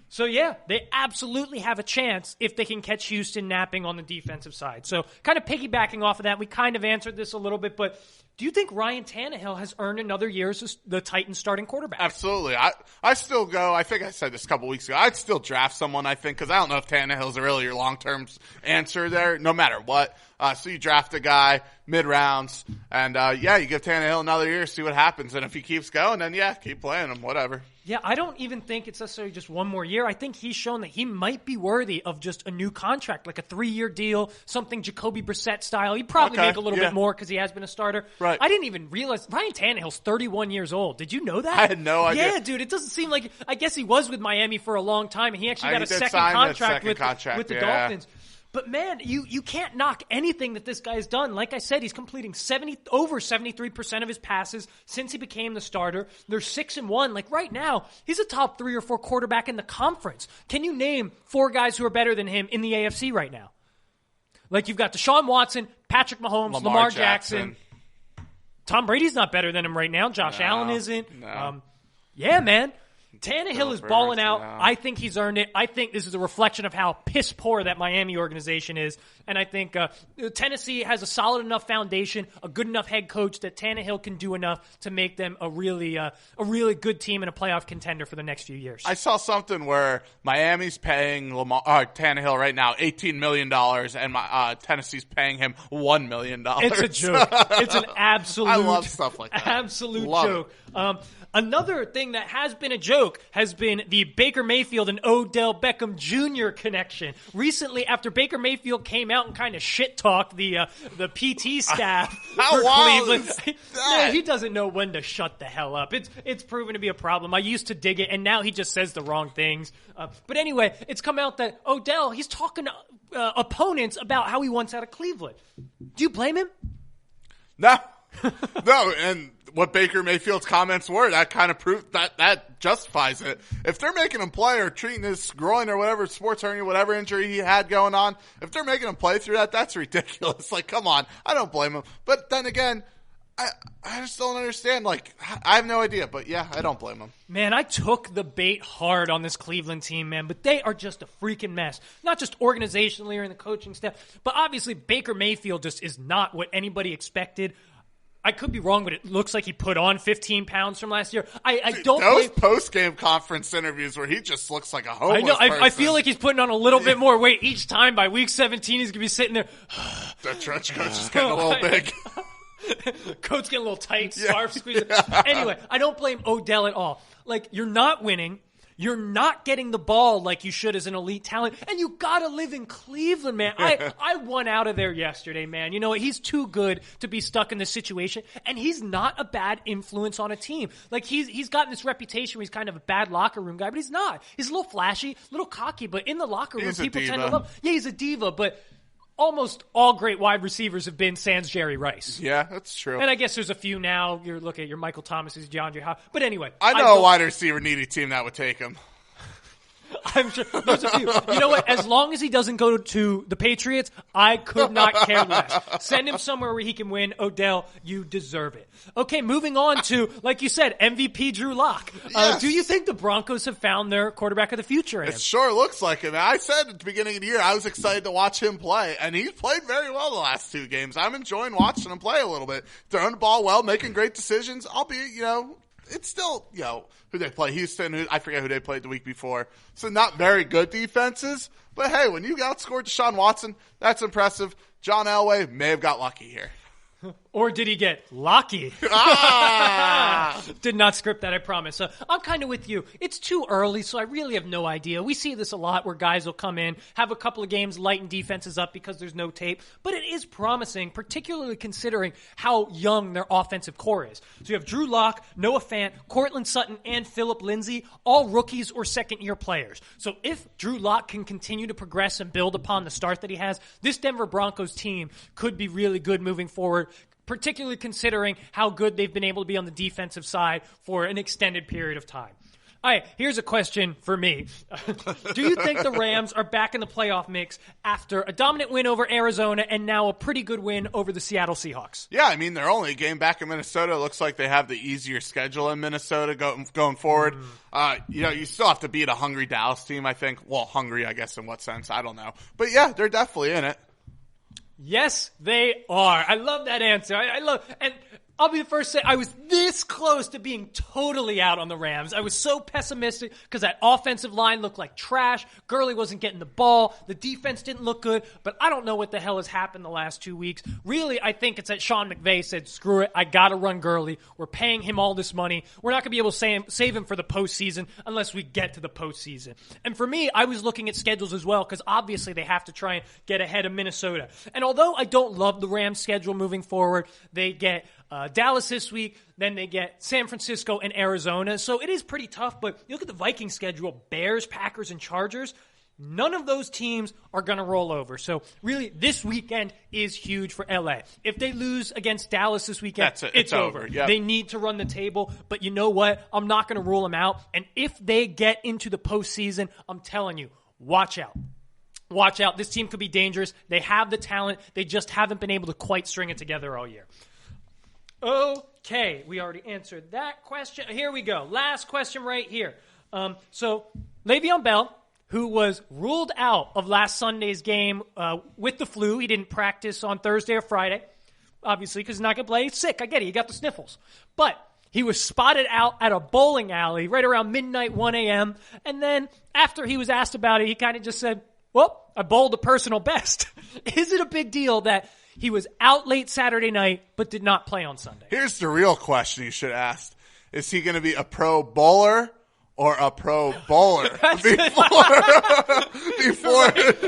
So, yeah, they absolutely have a chance if they can catch Houston napping on the defensive side. So, kind of piggybacking off of that, we kind of answered this a little bit, but do you think Ryan Tannehill has earned another year as the Titans starting quarterback? Absolutely. I still go, I think I said this a couple weeks ago, I'd still draft someone, I think, because I don't know if Tannehill's really your long-term answer there, no matter what. So you draft a guy mid-rounds, and you give Tannehill another year, see what happens. And if he keeps going, then keep playing him, whatever. Yeah, I don't even think it's necessarily just one more year. I think he's shown that he might be worthy of just a new contract, like a 3-year deal, something Jacoby Brissett style. He'd probably make a little bit more because he has been a starter. Right. I didn't even realize Ryan Tannehill's 31 years old. Did you know that? I had no idea. Yeah, dude, it doesn't seem like – I guess he was with Miami for a long time, and he actually got a second contract with the Dolphins. But, man, you can't knock anything that this guy's done. Like I said, he's completing over 73% of his passes since he became the starter. They're 6-1. Like, right now, he's a top 3 or 4 quarterback in the conference. Can you name 4 guys who are better than him in the AFC right now? Like, you've got Deshaun Watson, Patrick Mahomes, Lamar Jackson. Tom Brady's not better than him right now. Josh Allen isn't. No. Yeah, man. Tannehill is balling out. I think he's earned it. I think this is a reflection of how piss poor that Miami organization is. And I think Tennessee has a solid enough foundation, a good enough head coach that Tannehill can do enough to make them a really good team and a playoff contender for the next few years. I saw something where Miami's paying Tannehill right now $18 million and Tennessee's paying him $1 million. It's a joke. It's an absolute I love stuff like that. Absolute joke. Another thing that has been a joke has been the Baker Mayfield and Odell Beckham Jr. connection. Recently, after Baker Mayfield came out and kind of shit-talked the PT staff for Cleveland, man, he doesn't know when to shut the hell up. It's proven to be a problem. I used to dig it, and now he just says the wrong things. But anyway, it's come out that Odell, he's talking to opponents about how he wants out of Cleveland. Do you blame him? No. No, and what Baker Mayfield's comments were, that kind of proved that justifies it. If they're making him play or treating his groin or whatever, sports hernia, whatever injury he had going on, if they're making him play through that, that's ridiculous. Like, come on. I don't blame him. But then again, I just don't understand. Like, I have no idea, but yeah, I don't blame him. Man, I took the bait hard on this Cleveland team, man, but they are just a freaking mess. Not just organizationally or in the coaching staff, but obviously Baker Mayfield just is not what anybody expected. I could be wrong, but it looks like he put on 15 pounds from last year. I don't those post-game conference interviews where he just looks like a homeless person. I feel like he's putting on a little bit more weight each time. By week 17, he's going to be sitting there. The trench coat is getting a little big. Coat's getting a little tight, scarf squeezing. Anyway, I don't blame Odell at all. Like, you're not winning. You're not getting the ball like you should as an elite talent, and you gotta live in Cleveland, man. I won out of there yesterday, man. You know what? He's too good to be stuck in this situation, and he's not a bad influence on a team. Like, he's gotten this reputation where he's kind of a bad locker room guy, but he's not. He's a little flashy, a little cocky, but in the locker room, people tend to love. Yeah, he's a diva, but almost all great wide receivers have been sans Jerry Rice. Yeah, that's true. And I guess there's a few now. You're looking at your Michael Thomas's, DeAndre Hopkins. But anyway. I know a wide receiver needy team that would take him. I'm sure there's a few. You know what? As long as he doesn't go to the Patriots, I could not care less. Send him somewhere where he can win. Odell, you deserve it. Okay, moving on to, like you said, MVP Drew Lock. Yes. Do you think the Broncos have found their quarterback of the future? It sure looks like it. I said at the beginning of the year I was excited to watch him play, and he's played very well the last 2 games. I'm enjoying watching him play a little bit. Throwing the ball well, making great decisions, albeit, it's still, who they play, Houston, I forget who they played the week before. So not very good defenses. But hey, when you outscored Deshaun Watson, that's impressive. John Elway may have got lucky here. Or did he get lucky? Did not script that, I promise. I'm kind of with you. It's too early, so I really have no idea. We see this a lot where guys will come in, have a couple of games, lighten defenses up because there's no tape. But it is promising, particularly considering how young their offensive core is. So you have Drew Lock, Noah Fant, Cortland Sutton, and Phillip Lindsay, all rookies or second-year players. So if Drew Lock can continue to progress and build upon the start that he has, this Denver Broncos team could be really good moving forward, particularly considering how good they've been able to be on the defensive side for an extended period of time. All right, here's a question for me. Do you think the Rams are back in the playoff mix after a dominant win over Arizona and now a pretty good win over the Seattle Seahawks? Yeah, I mean, they're only a game back in Minnesota. It looks like they have the easier schedule in Minnesota going forward. You still have to beat a hungry Dallas team, I think. Well, hungry, I guess, in what sense? I don't know. But yeah, they're definitely in it. Yes, they are. I love that answer. And I'll be the first to say I was this close to being totally out on the Rams. I was so pessimistic because that offensive line looked like trash. Gurley wasn't getting the ball. The defense didn't look good. But I don't know what the hell has happened the last 2 weeks. Really, I think it's that Sean McVay said, screw it, I got to run Gurley. We're paying him all this money. We're not going to be able to save him for the postseason unless we get to the postseason. And for me, I was looking at schedules as well because obviously they have to try and get ahead of Minnesota. And although I don't love the Rams' schedule moving forward, they get Dallas this week, then they get San Francisco and Arizona. So it is pretty tough, but you look at the Vikings schedule, Bears, Packers, and Chargers. None of those teams are going to roll over. So really, this weekend is huge for LA. If they lose against Dallas this weekend, it's over. Yep. They need to run the table, but you know what? I'm not going to rule them out. And if they get into the postseason, I'm telling you, watch out. Watch out. This team could be dangerous. They have the talent. They just haven't been able to quite string it together all year. Okay, we already answered that question. Here we go. Last question right here. So Le'Veon Bell, who was ruled out of last Sunday's game with the flu. He didn't practice on Thursday or Friday, obviously, because he's not going to play. He's sick. I get it. He got the sniffles. But he was spotted out at a bowling alley right around midnight, 1 a.m. And then after he was asked about it, he kind of just said, well, I bowled a personal best. Is it a big deal that he was out late Saturday night but did not play on Sunday? Here's the real question you should ask. Is he going to be a pro bowler or a pro bowler before.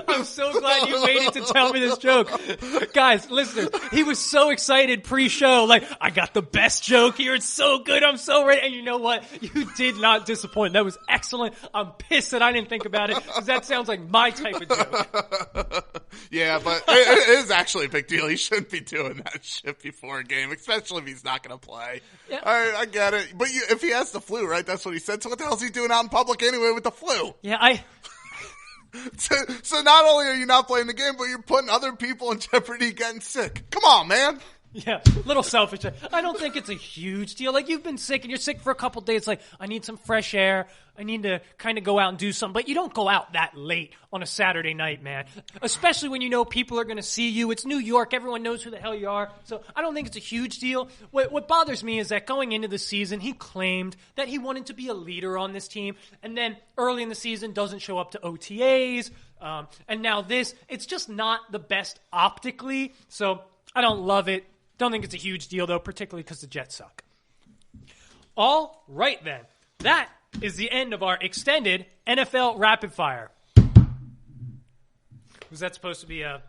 I'm so glad you waited to tell me this joke. Guys, listeners, he was so excited pre-show. Like, I got the best joke here. It's so good. I'm so ready. And you know what? You did not disappoint. That was excellent. I'm pissed that I didn't think about it because that sounds like my type of joke. Yeah, but it is actually a big deal. He shouldn't be doing that shit before a game, especially if he's not going to play. Yeah. All right, I get it. But if he has the flu, right? That's what he said. So what the hell is he doing out in public anyway with the flu? Yeah, So not only are you not playing the game, but you're putting other people in jeopardy getting sick. Come on, man. Yeah, little selfish. I don't think it's a huge deal. Like, you've been sick and you're sick for a couple days. Like, I need some fresh air. I need to kind of go out and do something. But you don't go out that late on a Saturday night, man. Especially when you know people are going to see you. It's New York. Everyone knows who the hell you are. So I don't think it's a huge deal. What bothers me is that going into the season, he claimed that he wanted to be a leader on this team. And then early in the season doesn't show up to OTAs. And now this. It's just not the best optically. So I don't love it. Don't think it's a huge deal, though, particularly because the Jets suck. All right, then. That is the end of our extended NFL Rapid Fire. Was that supposed to be a...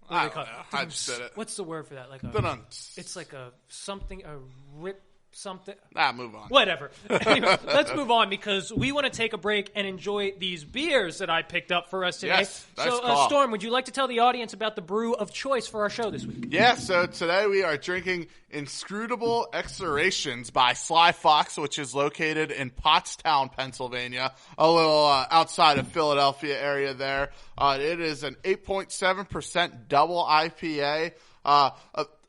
I don't know. I just did it. What's the word for that? It's like a something, a rip something. Move on. Whatever. Anyway, let's move on because we want to take a break and enjoy these beers that I picked up for us today. Yes, nice call. Storm, would you like to tell the audience about the brew of choice for our show this week? Yeah, so today we are drinking Inscrutable Exorations by Sly Fox, which is located in Pottstown, Pennsylvania, a little outside of Philadelphia area there. It is an 8.7% double IPA.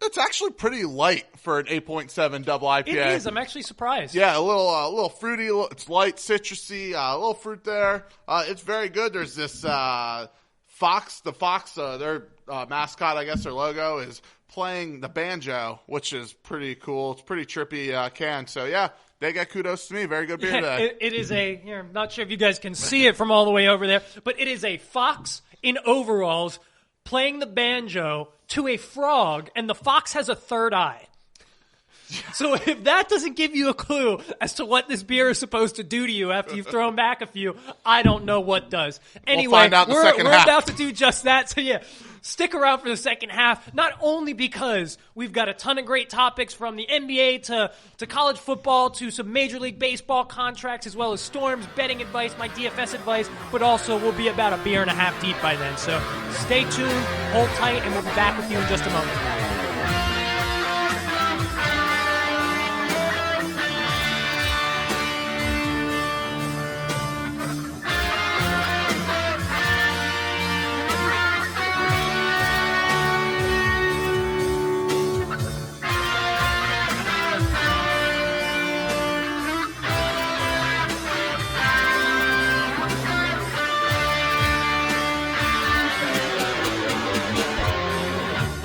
It's actually pretty light for an 8.7 double IPA. It is. I'm actually surprised. Yeah, a little fruity. It's light, citrusy. A little fruit there. It's very good. There's this fox. The fox, their mascot, I guess, their logo is playing the banjo, which is pretty cool. It's pretty trippy can. So yeah, they get kudos to me. Very good beer today. It is I'm not sure if you guys can see it from all the way over there, but it is a fox in overalls playing the banjo to a frog, and the fox has a third eye. So if that doesn't give you a clue as to what this beer is supposed to do to you after you've thrown back a few, I don't know what does. Anyway, we'll find out in the second we're half. about to do just that. So yeah, stick around for the second half, not only because we've got a ton of great topics from the NBA to college football to some Major League Baseball contracts, as well as Storm's betting advice, my DFS advice, but also we'll be about a beer and a half deep by then. So stay tuned, hold tight, and we'll be back with you in just a moment.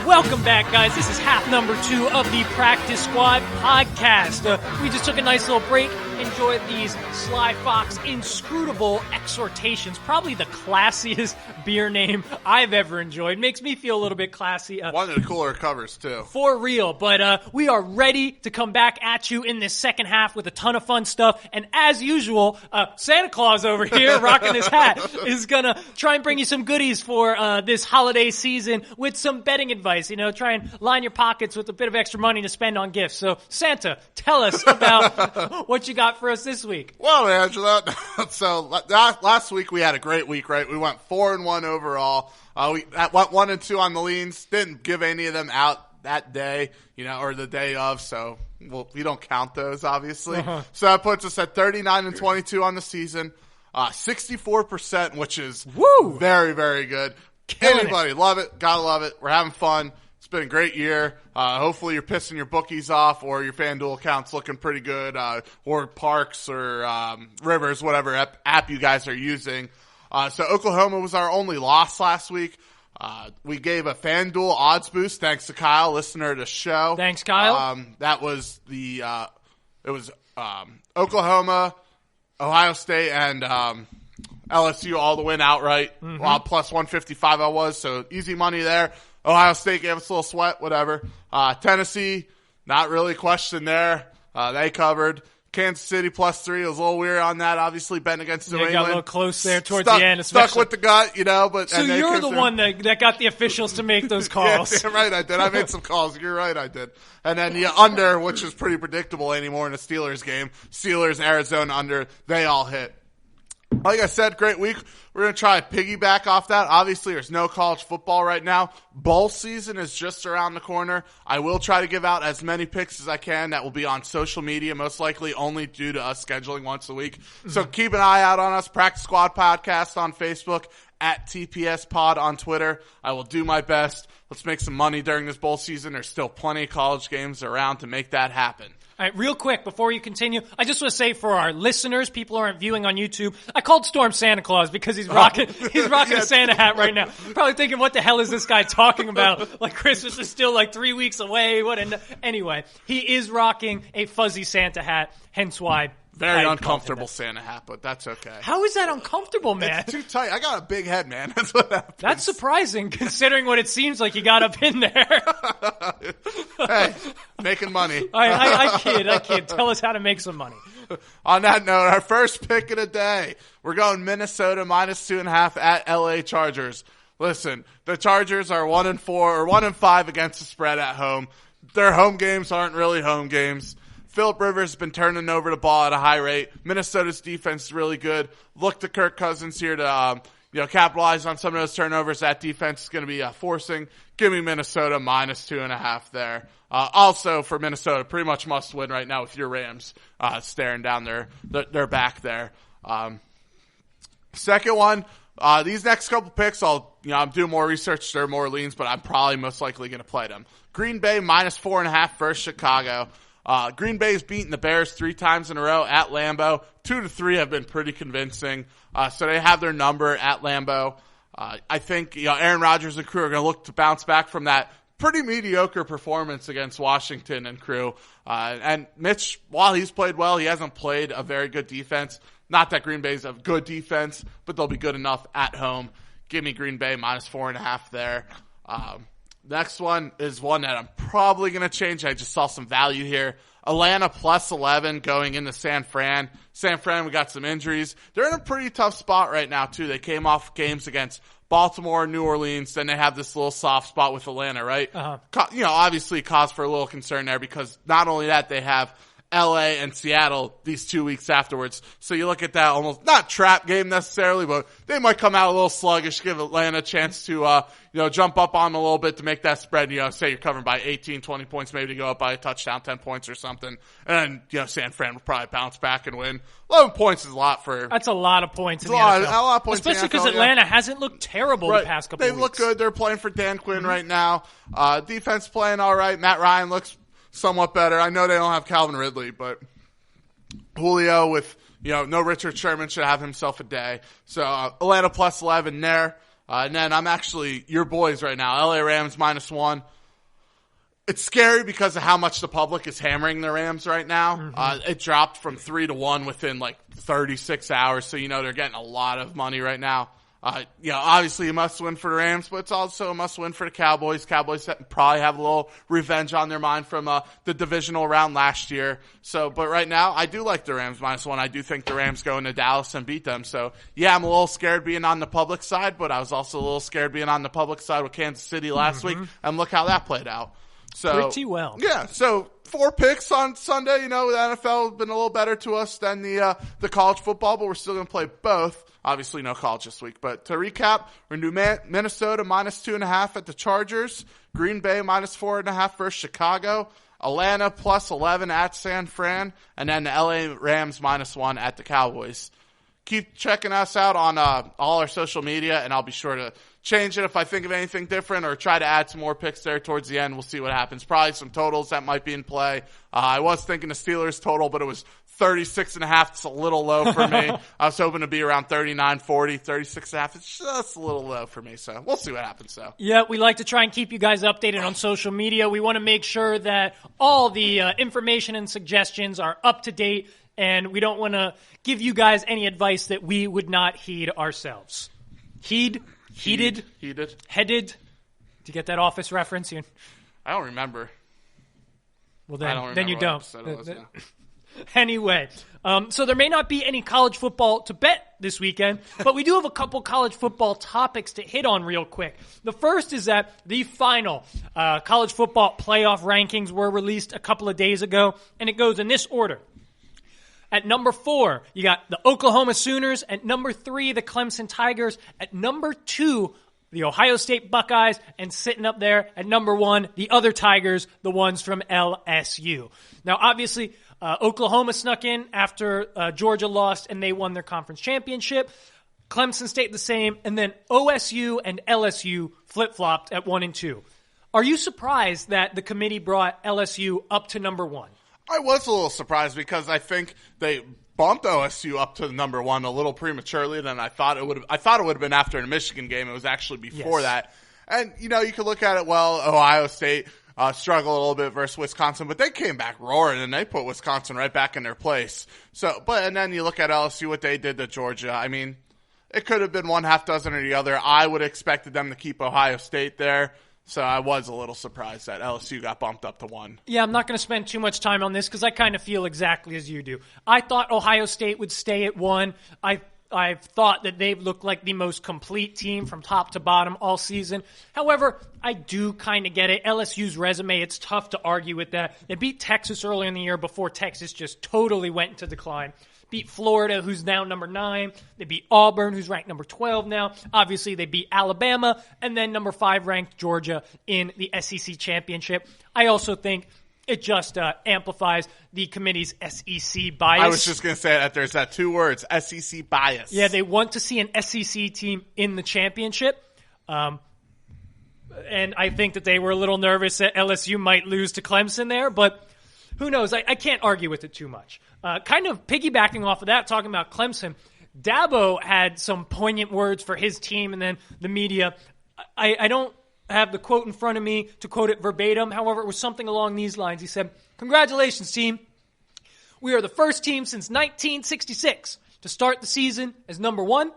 Welcome back, guys. This is half number 2 of the Practice Squad podcast. We just took a nice little break, enjoyed these Sly Fox Inscrutable Exhortations. Probably the classiest beer name I've ever enjoyed. Makes me feel a little bit classy. One of the cooler covers, too. For real. But we are ready to come back at you in this second half with a ton of fun stuff. And as usual, Santa Claus over here, rocking his hat, is going to try and bring you some goodies for this holiday season with some betting advice. You know, try and line your pockets with a bit of extra money to spend on gifts. So, Santa, tell us about what you got for us this week. Well, Angelo, so last week we had a great week, right? We went 4-1 overall. We went 1-2 on the leans. Didn't give any of them out that day, you know, or the day of. So, we don't count those, obviously. So that puts us at 39-22 on the season. 64%, which is very, very good. Anybody love it. Gotta love it. We're having fun. It's been a great year. Hopefully you're pissing your bookies off or your FanDuel account's looking pretty good, or Parks or Rivers, whatever app you guys are using. So Oklahoma was our only loss last week. We gave a FanDuel odds boost thanks to Kyle, listener to the show. Thanks, Kyle. That was Oklahoma, Ohio State, and LSU all to win outright. Plus 155 I was, so easy money there. Ohio State gave us a little sweat, whatever. Tennessee, not really question there. They covered. Kansas City plus 3. It was a little weird on that, obviously, betting against New England. Got a little close there towards the end. Stuck with the gut, you know. But so you're the one that got the officials to make those calls. Yeah, right, I did. I made some calls. You're right, I did. And then the under, which is pretty predictable anymore in a Steelers game. Steelers, Arizona under, they all hit. Like I said, great week. We're going to try to piggyback off that. Obviously, there's no college football right now. Bowl season is just around the corner. I will try to give out as many picks as I can. That will be on social media, most likely only due to us scheduling once a week. So keep an eye out on us. Practice Squad Podcast on Facebook, at TPS Pod on Twitter. I will do my best. Let's make some money during this bowl season. There's still plenty of college games around to make that happen. All right, real quick, before you continue, I just want to say for our listeners, people who aren't viewing on YouTube, I called Storm Santa Claus because he's rocking a Santa hat right now. Probably thinking, what the hell is this guy talking about? Like, Christmas is still like 3 weeks away. Anyway, he is rocking a fuzzy Santa hat, hence why. Very uncomfortable Santa hat, but that's okay. How is that uncomfortable, man? It's too tight. I got a big head, man. That's what happens. That's surprising, considering what it seems like you got up in there. Hey, making money. I kid. Tell us how to make some money. On that note, our first pick of the day, we're going Minnesota -2.5 at LA Chargers. Listen, the Chargers are 1-4 or 1-5 against the spread at home. Their home games aren't really home games. Phillip Rivers has been turning over the ball at a high rate. Minnesota's defense is really good. Look to Kirk Cousins here to capitalize on some of those turnovers that defense is going to be forcing. Give me Minnesota -2.5 there. Also for Minnesota, pretty much must win right now with your Rams staring down their back there. Second one, these next couple picks, I'm doing more research. There are more leans, but I'm probably most likely going to play them. Green Bay -4.5 versus Chicago. Green Bay's beaten the Bears 3 times in a row at Lambeau. 2 to 3 have been pretty convincing. So they have their number at Lambeau. I think, Aaron Rodgers and crew are going to look to bounce back from that pretty mediocre performance against Washington and crew. And Mitch, while he's played well, he hasn't played a very good defense. Not that Green Bay's a good defense, but they'll be good enough at home. Give me Green Bay -4.5 there. Next one is one that I'm probably going to change. I just saw some value here. Atlanta +11 going into San Fran. San Fran, we got some injuries. They're in a pretty tough spot right now, too. They came off games against Baltimore, New Orleans, then they have this little soft spot with Atlanta, right? Obviously cause for a little concern there because not only that, they have LA and Seattle these 2 weeks afterwards. So you look at that almost not trap game necessarily, but they might come out a little sluggish, give Atlanta a chance to, jump up on them a little bit to make that spread. Say you're covering by 18, 20 points, maybe to go up by a touchdown, 10 points or something. And then, San Fran will probably bounce back and win. 11 points is a lot for. That's a lot of points. A lot of points. Especially because Atlanta hasn't looked terrible the past couple of weeks. They look good. They're playing for Dan Quinn right now. Defense playing all right. Matt Ryan looks somewhat better. I know they don't have Calvin Ridley, but Julio with, no Richard Sherman should have himself a day. So Atlanta +11 there. And then I'm actually your boys right now. LA Rams -1. It's scary because of how much the public is hammering the Rams right now. Mm-hmm. It dropped from 3 to 1 within 36 hours. So, they're getting a lot of money right now. Obviously a must win for the Rams, but it's also a must win for the Cowboys. Cowboys probably have a little revenge on their mind from the divisional round last year. So, but right now I do like the Rams -1. I do think the Rams go into Dallas and beat them. So yeah, I'm a little scared being on the public side, but I was also a little scared being on the public side with Kansas City last week, and look how that played out. So pretty well. Yeah. So 4 picks on Sunday. The NFL has been a little better to us than the college football, but we're still going to play both. Obviously, no college this week. But to recap, we're going to do Minnesota -2.5 at the Chargers, Green Bay -4.5 versus Chicago, Atlanta +11 at San Fran, and then the LA Rams -1 at the Cowboys. Keep checking us out on all our social media, and I'll be sure to change it if I think of anything different or try to add some more picks there towards the end. We'll see what happens. Probably some totals that might be in play. I was thinking the Steelers total, but it was 36.5. It's a little low for me. I was hoping to be around 39, 40, 36.5. It's just a little low for me. So we'll see what happens. So yeah, we like to try and keep you guys updated on social media. We want to make sure that all the information and suggestions are up to date, and we don't want to give you guys any advice that we would not heed ourselves. Heeded. Did you get that Office reference? I don't remember. Well, then you don't. Anyway, so there may not be any college football to bet this weekend, but we do have a couple college football topics to hit on real quick. The first is that the final college football playoff rankings were released a couple of days ago, and it goes in this order. At number 4, you got the Oklahoma Sooners. At number 3, the Clemson Tigers. At number 2, the Ohio State Buckeyes. And sitting up there at number 1, the other Tigers, the ones from LSU. Now, obviously, Oklahoma snuck in after Georgia lost and they won their conference championship. Clemson stayed the same, and then OSU and LSU flip-flopped at 1 and 2. Are you surprised that the committee brought LSU up to number 1? I was a little surprised because I think they bumped OSU up to number 1 a little prematurely than I thought it would have. I thought it would have been after the Michigan game. It was actually before that. And, you could look at it, Ohio State struggled a little bit versus Wisconsin, but they came back roaring and they put Wisconsin right back in their place. And then you look at LSU, what they did to Georgia. I mean, it could have been one half dozen or the other. I would have expected them to keep Ohio State there. So I was a little surprised that LSU got bumped up to 1. Yeah, I'm not going to spend too much time on this because I kind of feel exactly as you do. I thought Ohio State would stay at 1. I've thought that they've looked like the most complete team from top to bottom all season. However, I do kind of get it. LSU's resume, it's tough to argue with that. They beat Texas earlier in the year before Texas just totally went into decline. Beat Florida, who's now number 9. They beat Auburn, who's ranked number 12 now. Obviously, they beat Alabama, and then number 5 ranked Georgia in the SEC championship. I also think it just amplifies the committee's SEC bias. I was just going to say that there's that 2 words, SEC bias. Yeah, they want to see an SEC team in the championship. And I think that they were a little nervous that LSU might lose to Clemson there, but who knows? I can't argue with it too much. Kind of piggybacking off of that, talking about Clemson, Dabo had some poignant words for his team and then the media. I don't have the quote in front of me to quote it verbatim. However, it was something along these lines. He said, "Congratulations, team. We are the first team since 1966 to start the season as number 1,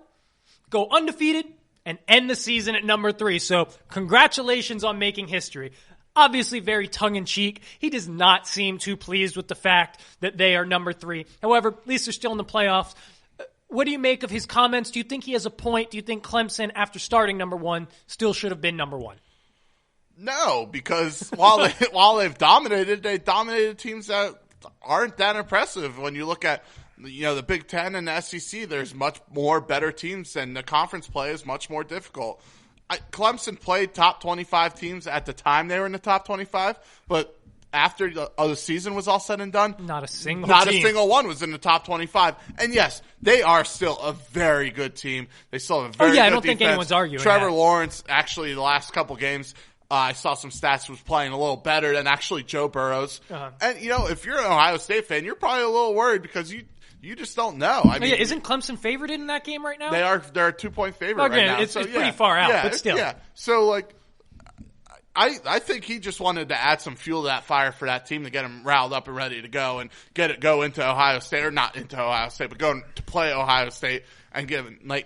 go undefeated, and end the season at number 3. So congratulations on making history." Obviously very tongue-in-cheek. He does not seem too pleased with the fact that they are number 3. However, at least they're still in the playoffs. What do you make of his comments? Do you think he has a point? Do you think Clemson, after starting number 1, still should have been number 1? No, because while they've dominated, they dominated teams that aren't that impressive. When you look at the Big Ten and the SEC, there's much more better teams, and the conference play is much more difficult. Clemson played top 25 teams at the time they were in the top 25, but after the season was all said and done, not a single one was in the top 25. And yes, they are still a very good team. They still have a very good I don't defense. think anyone's arguing Trevor that. Lawrence, actually, the last couple games, I saw some stats, was playing a little better than actually Joe Burrows. Uh-huh. And, if you're an Ohio State fan, you're probably a little worried because you just don't know. I mean, isn't Clemson favored in that game right now? They're a 2-point favorite right now. It's pretty far out, but still. Yeah. So, I think he just wanted to add some fuel to that fire for that team to get them riled up and ready to go and go into Ohio State, or not into Ohio State, but go to play Ohio State and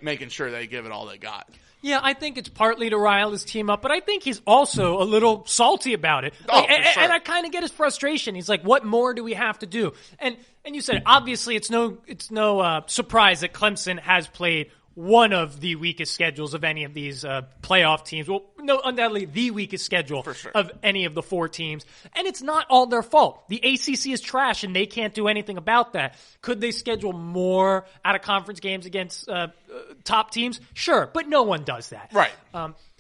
making sure they give it all they got. Yeah, I think it's partly to rile his team up, but I think he's also a little salty about it. For sure. And I kind of get his frustration. He's like, what more do we have to do? And you said, obviously, it's no surprise that Clemson has played one of the weakest schedules of any of these playoff teams. Well, no, undoubtedly the weakest schedule for sure of any of the 4 teams. And it's not all their fault. The ACC is trash, and they can't do anything about that. Could they schedule more out-of-conference games against top teams? Sure, but no one does that. Right.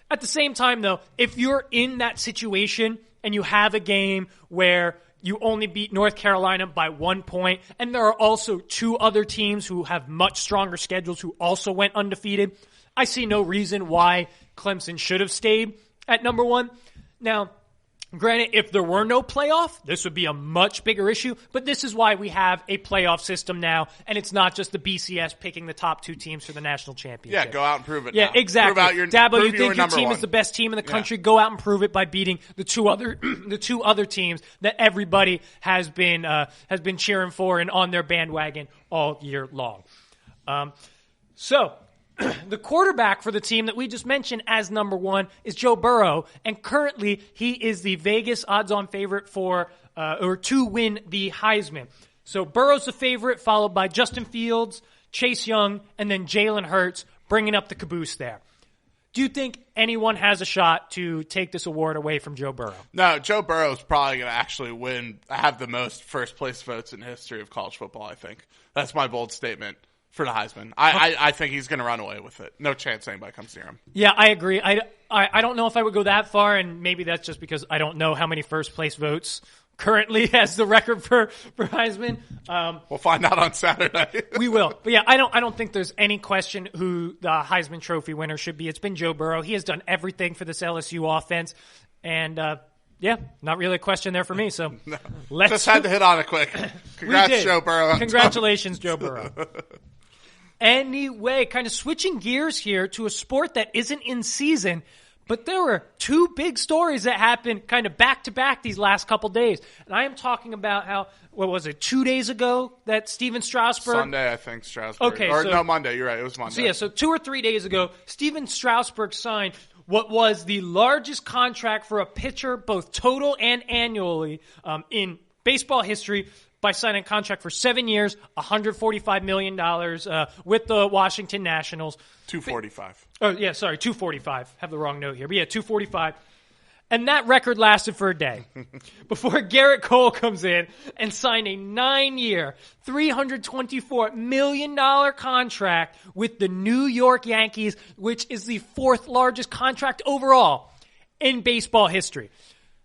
At the same time, though, if you're in that situation and you have a game where you only beat North Carolina by 1 point, and there are also 2 other teams who have much stronger schedules who also went undefeated, I see no reason why Clemson should have stayed at number 1. Now, granted, if there were no playoff, this would be a much bigger issue, but this is why we have a playoff system now, and it's not just the BCS picking the top 2 teams for the national championship. Yeah, go out and prove it now. Yeah, exactly. Dabo, you think your team 1. is the best team in the country? Yeah. Go out and prove it by beating the 2 other teams that everybody has been cheering for and on their bandwagon all year long. So the quarterback for the team that we just mentioned as number 1 is Joe Burrow, and currently he is the Vegas odds-on favorite to win the Heisman. So Burrow's the favorite, followed by Justin Fields, Chase Young, and then Jalen Hurts, bringing up the caboose there. Do you think anyone has a shot to take this award away from Joe Burrow? No, Joe Burrow is probably going to actually have the most first-place votes in the history of college football, I think. That's my bold statement for the Heisman. I think he's going to run away with it. No chance anybody comes near him. Yeah, I agree. I don't know if I would go that far, and maybe that's just because I don't know how many first-place votes currently has the record for Heisman. We'll find out on Saturday. We will. But yeah, I don't think there's any question who the Heisman Trophy winner should be. It's been Joe Burrow. He has done everything for this LSU offense. And, yeah, not really a question there for me. So no, just had to hit on it quick. Congrats, Joe Burrow. Congratulations, Joe Burrow. Anyway, kind of switching gears here to a sport that isn't in season, but there were two big stories that happened kind of back-to-back these last couple days. And I am talking about how, 2 days ago that Steven Strasburg... Sunday, I think, Strasburg. Okay, no, Monday. You're right. It was Monday. So 2 or 3 days ago, Steven Strasburg signed what was the largest contract for a pitcher, both total and annually, in baseball history, by signing a contract for 7 years, $145 million with the Washington Nationals. $245. Oh, yeah, sorry, $245. Have the wrong note here. But yeah, $245. And that record lasted for a day before Gerrit Cole comes in and signed a 9-year, $324 million contract with the New York Yankees, which is the 4th largest contract overall in baseball history.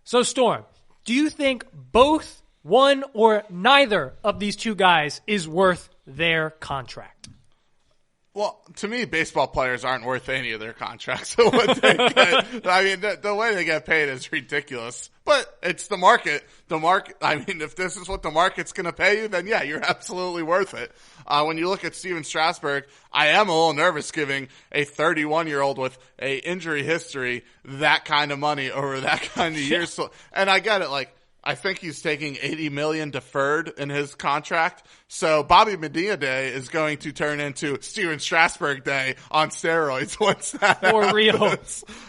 So, Storm, do you think both, one, or neither of these two guys is worth their contract? Well, to me, baseball players aren't worth any of their contracts. What they get. I mean, the way they get paid is ridiculous. But it's the market. I mean, if this is what the market's going to pay you, then yeah, you're absolutely worth it. When you look at Steven Strasburg, I am a little nervous giving a 31-year-old with a injury history that kind of money over that kind of years. So, and I get it, I think he's taking $80 million deferred in his contract. So Bobby Medina Day is going to turn into Steven Strasburg Day on steroids once that For happens. real.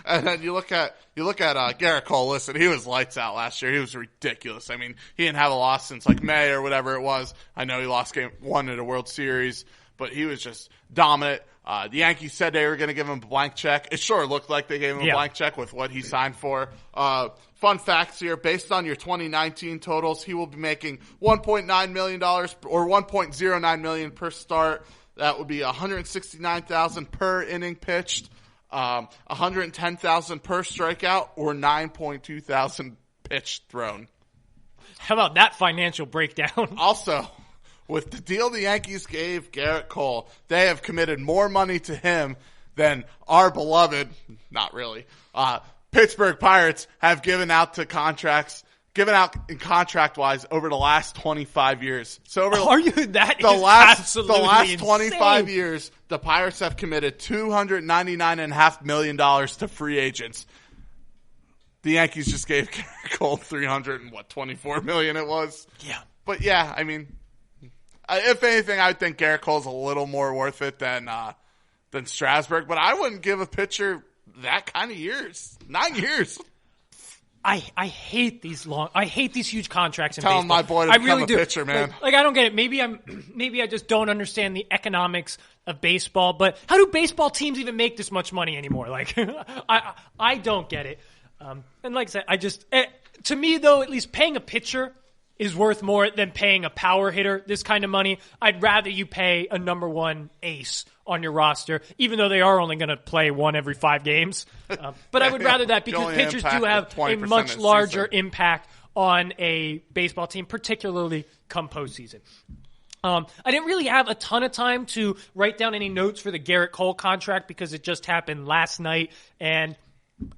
And then you look at Gerrit Cole. Listen, he was lights out last year. He was ridiculous. I mean, he didn't have a loss since May or whatever it was. I know he lost game 1 at a World Series, but he was just dominant. The Yankees said they were going to give him a blank check. It sure looked like they gave him a blank check with what he signed for. Fun facts here. Based on your 2019 totals, he will be making $1.9 million or $1.09 million per start. That would be $169,000 per inning pitched, $110,000 per strikeout, or $9,200 pitch thrown. How about that financial breakdown? Also, with the deal the Yankees gave Gerrit Cole, they have committed more money to him than our beloved, not really, Pittsburgh Pirates have given out in contract-wise over the last 25 years. So over the last 25 years, the Pirates have committed $299.5 million to free agents. The Yankees just gave Gerrit Cole $324 million it was. Yeah. But yeah, I mean, if anything, I would think Gerrit Cole's a little more worth it than Strasburg, but I wouldn't give a pitcher that kind of years. 9 years. I hate these huge contracts in baseball. baseball. My boy to become a pitcher, man. I don't get it. Maybe I just don't understand the economics of baseball, but how do baseball teams even make this much money anymore? I don't get it. And like I said, to me though, at least paying a pitcher is worth more than paying a power hitter this kind of money. I'd rather you pay a number 1 ace on your roster, even though they are only going to play 1 every 5 games. But I would rather that because pitchers do have a much larger impact on a baseball team, particularly come postseason. I didn't really have a ton of time to write down any notes for the Gerrit Cole contract because it just happened last night, and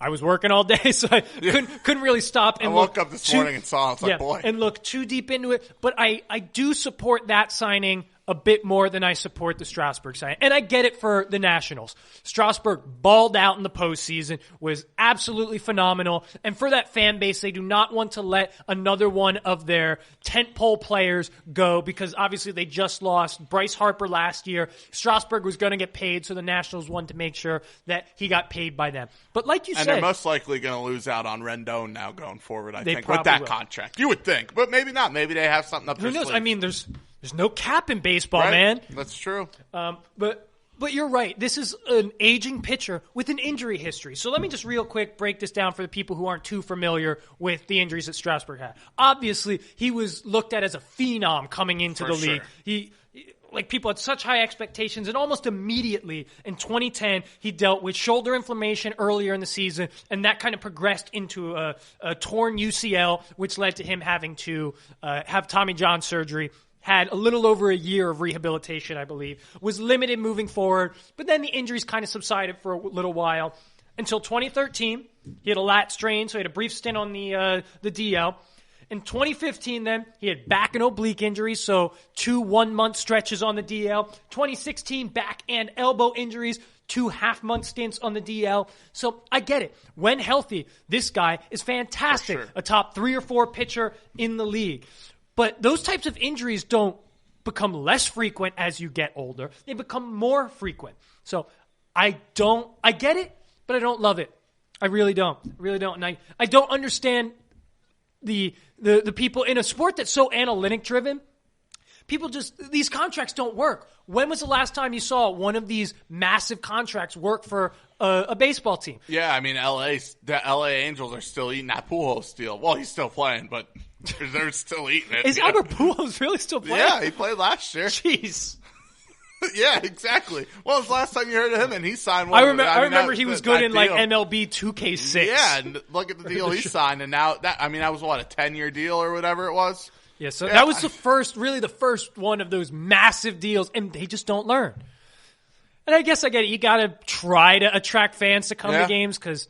I was working all day, so I couldn't really stop. And I woke up this morning and saw it. It's boy. And look too deep into it. But I do support that signing a bit more than I support the Strasburg signing. And I get it for the Nationals. Strasburg balled out in the postseason, was absolutely phenomenal. And for that fan base, they do not want to let another one of their tentpole players go because obviously they just lost Bryce Harper last year. Strasburg was going to get paid, so the Nationals wanted to make sure that he got paid by them. But like you said... And they're most likely going to lose out on Rendon now going forward, I think, with that contract. You would think, but maybe not. Maybe they have something up their sleeve. Who knows? I mean, there's no cap in baseball, right? Man. That's true. But you're right. This is an aging pitcher with an injury history. So let me just real quick break this down for the people who aren't too familiar with the injuries that Strasburg had. Obviously, he was looked at as a phenom coming into the league. like people had such high expectations, and almost immediately in 2010, he dealt with shoulder inflammation earlier in the season, and that kind of progressed into a torn UCL, which led to him having to have Tommy John surgery. Had a little over a year of rehabilitation, I believe, was limited moving forward, but then the injuries kind of subsided for a little while until 2013. He had a lat strain, so he had a brief stint on the DL. In 2015, then, he had back and oblique injuries, so 2 1-month stretches on the DL. 2016, back and elbow injuries, 2 half-month stints on the DL. So I get it. When healthy, this guy is fantastic. Sure. A top 3 or 4 pitcher in the league. But those types of injuries don't become less frequent as you get older. They become more frequent. So I get it, but I don't love it. I really don't. And I don't understand the people in a sport that's so analytic driven. People these contracts don't work. When was the last time you saw one of these massive contracts work for a baseball team? Yeah, I mean, the LA Angels are still eating that Pujols deal. Well, he's still playing, but they're still eating it. Is Albert Pujols really still playing? Yeah, he played last year. Jeez. Yeah, exactly. When was the last time you heard of him? And he signed one. I remember he was good in like MLB 2K6. Yeah, and look at the deal he signed, and now that was what, a 10-year deal or whatever it was. Yeah, so that was the first one of those massive deals, and they just don't learn. And I guess I get it. You got to try to attract fans to come to games because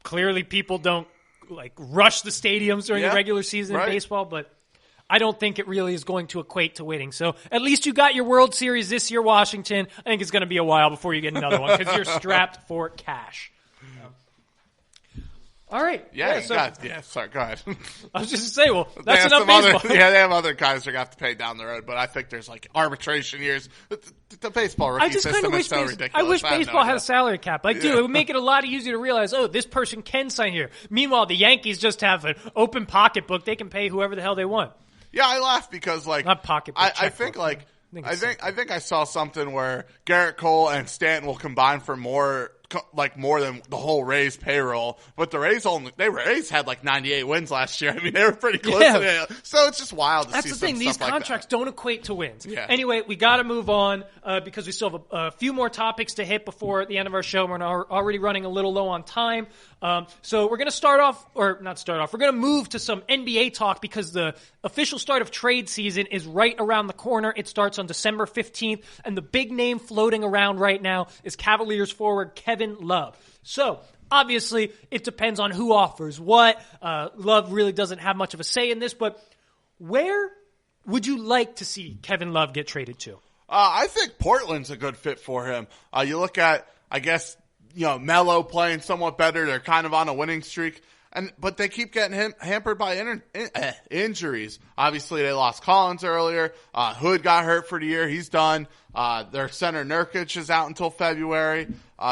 clearly people don't like rush the stadiums during the regular season in baseball, but I don't think it really is going to equate to winning. So at least you got your World Series this year, Washington. I think it's going to be a while before you get another one because you're strapped for cash. All right. Sorry, go ahead. I was just going to say, that's enough baseball. They have other guys they're going to have to pay down the road, but I think there's like arbitration years. The baseball rookie system is so ridiculous. I wish baseball had a salary cap. I do. It would make it a lot easier to realize, this person can sign here. Meanwhile, the Yankees just have an open pocketbook. They can pay whoever the hell they want. Yeah, I laugh because like not pocketbook. I think I saw something where Gerrit Cole and Stanton will combine for more than the whole Rays payroll, but the Rays had like 98 wins last year. I mean, they were pretty close to it. So it's just wild to see That's the thing. These contracts don't equate to wins. Yeah. Anyway, we got to move on because we still have a few more topics to hit before the end of our show. We're already running a little low on time. So we're going to move to some NBA talk because the official start of trade season is right around the corner. It starts on December 15th, and the big name floating around right now is Cavaliers forward Kevin Love. So, obviously, it depends on who offers what. Love really doesn't have much of a say in this, but where would you like to see Kevin Love get traded to? I think Portland's a good fit for him. You look at, I guess, Melo playing somewhat better. They're kind of on a winning streak. But they keep getting hampered by injuries. Obviously, they lost Collins earlier. Hood got hurt for the year. He's done. Their center Nurkic is out until February.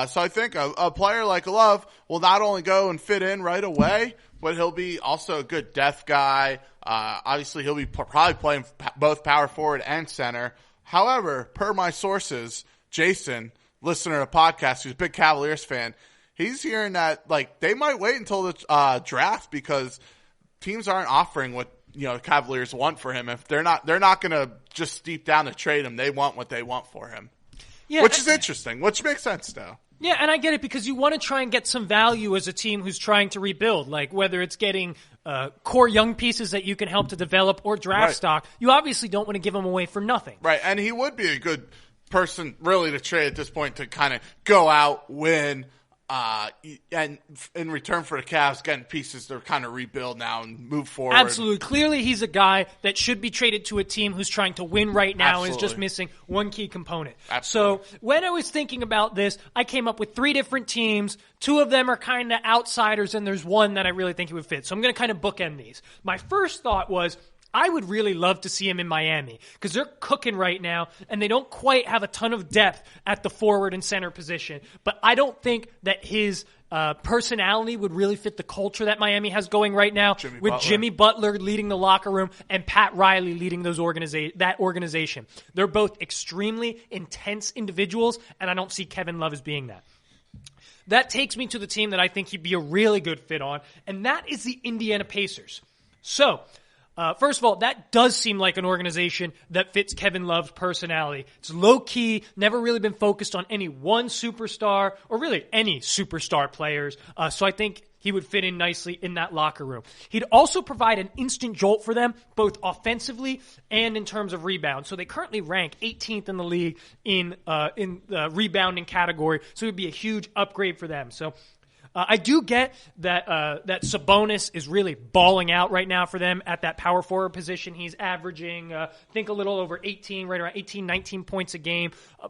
So I think a player like Love will not only go and fit in right away, but he'll be also a good depth guy. Obviously, he'll be probably playing both power forward and center. However, per my sources, Jason, listener to the podcast, who's a big Cavaliers fan, he's hearing that they might wait until the draft because teams aren't offering what the Cavaliers want for him. If they're not going to just steep down to trade him. They want what they want for him. Yeah, which is interesting. Which makes sense though. Yeah, and I get it because you want to try and get some value as a team who's trying to rebuild. Like whether it's getting core young pieces that you can help to develop or draft stock, you obviously don't want to give them away for nothing. Right, and he would be a good person really to trade at this point to kind of go out, win. And in return for the Cavs getting pieces to kind of rebuild now and move forward. Absolutely. Clearly he's a guy that should be traded to a team who's trying to win right now and is just missing one key component. Absolutely. So when I was thinking about this, I came up with 3 different teams. 2 of them are kind of outsiders, and there's one that I really think he would fit. So I'm going to kind of bookend these. My first thought was, I would really love to see him in Miami because they're cooking right now and they don't quite have a ton of depth at the forward and center position. But I don't think that his personality would really fit the culture that Miami has going right now Jimmy Butler leading the locker room and Pat Riley leading that organization. They're both extremely intense individuals, and I don't see Kevin Love as being that. That takes me to the team that I think he'd be a really good fit on, and that is the Indiana Pacers. So First of all, that does seem like an organization that fits Kevin Love's personality. It's low-key, never really been focused on any one superstar or really any superstar players. So I think he would fit in nicely in that locker room. He'd also provide an instant jolt for them, both offensively and in terms of rebound. So they currently rank 18th in the league in the rebounding category. So it would be a huge upgrade for them. So I do get that that Sabonis is really balling out right now for them at that power forward position. He's averaging, I think, a little over 18, right around 18, 19 points a game,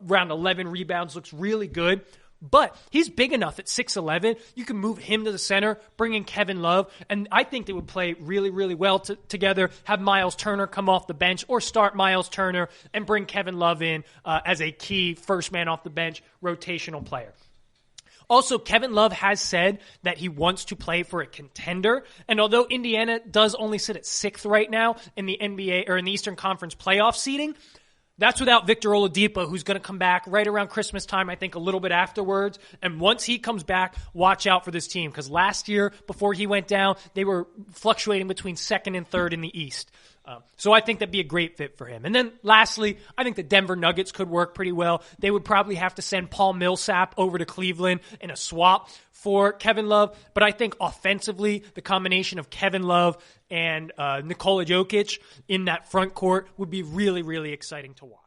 around 11 rebounds, looks really good. But he's big enough at 6'11". You can move him to the center, bring in Kevin Love, and I think they would play really, really well together. Have Miles Turner come off the bench or start Miles Turner and bring Kevin Love in as a key first man off the bench rotational player. Also, Kevin Love has said that he wants to play for a contender. And although Indiana does only sit at 6th right now in the NBA or in the Eastern Conference playoff seeding, that's without Victor Oladipo, who's going to come back right around Christmas time, I think a little bit afterwards. And once he comes back, watch out for this team. Because last year, before he went down, they were fluctuating between 2nd and 3rd in the East. So I think that'd be a great fit for him. And then lastly, I think the Denver Nuggets could work pretty well. They would probably have to send Paul Millsap over to Cleveland in a swap for Kevin Love. But I think offensively, the combination of Kevin Love and Nikola Jokic in that front court would be really, really exciting to watch.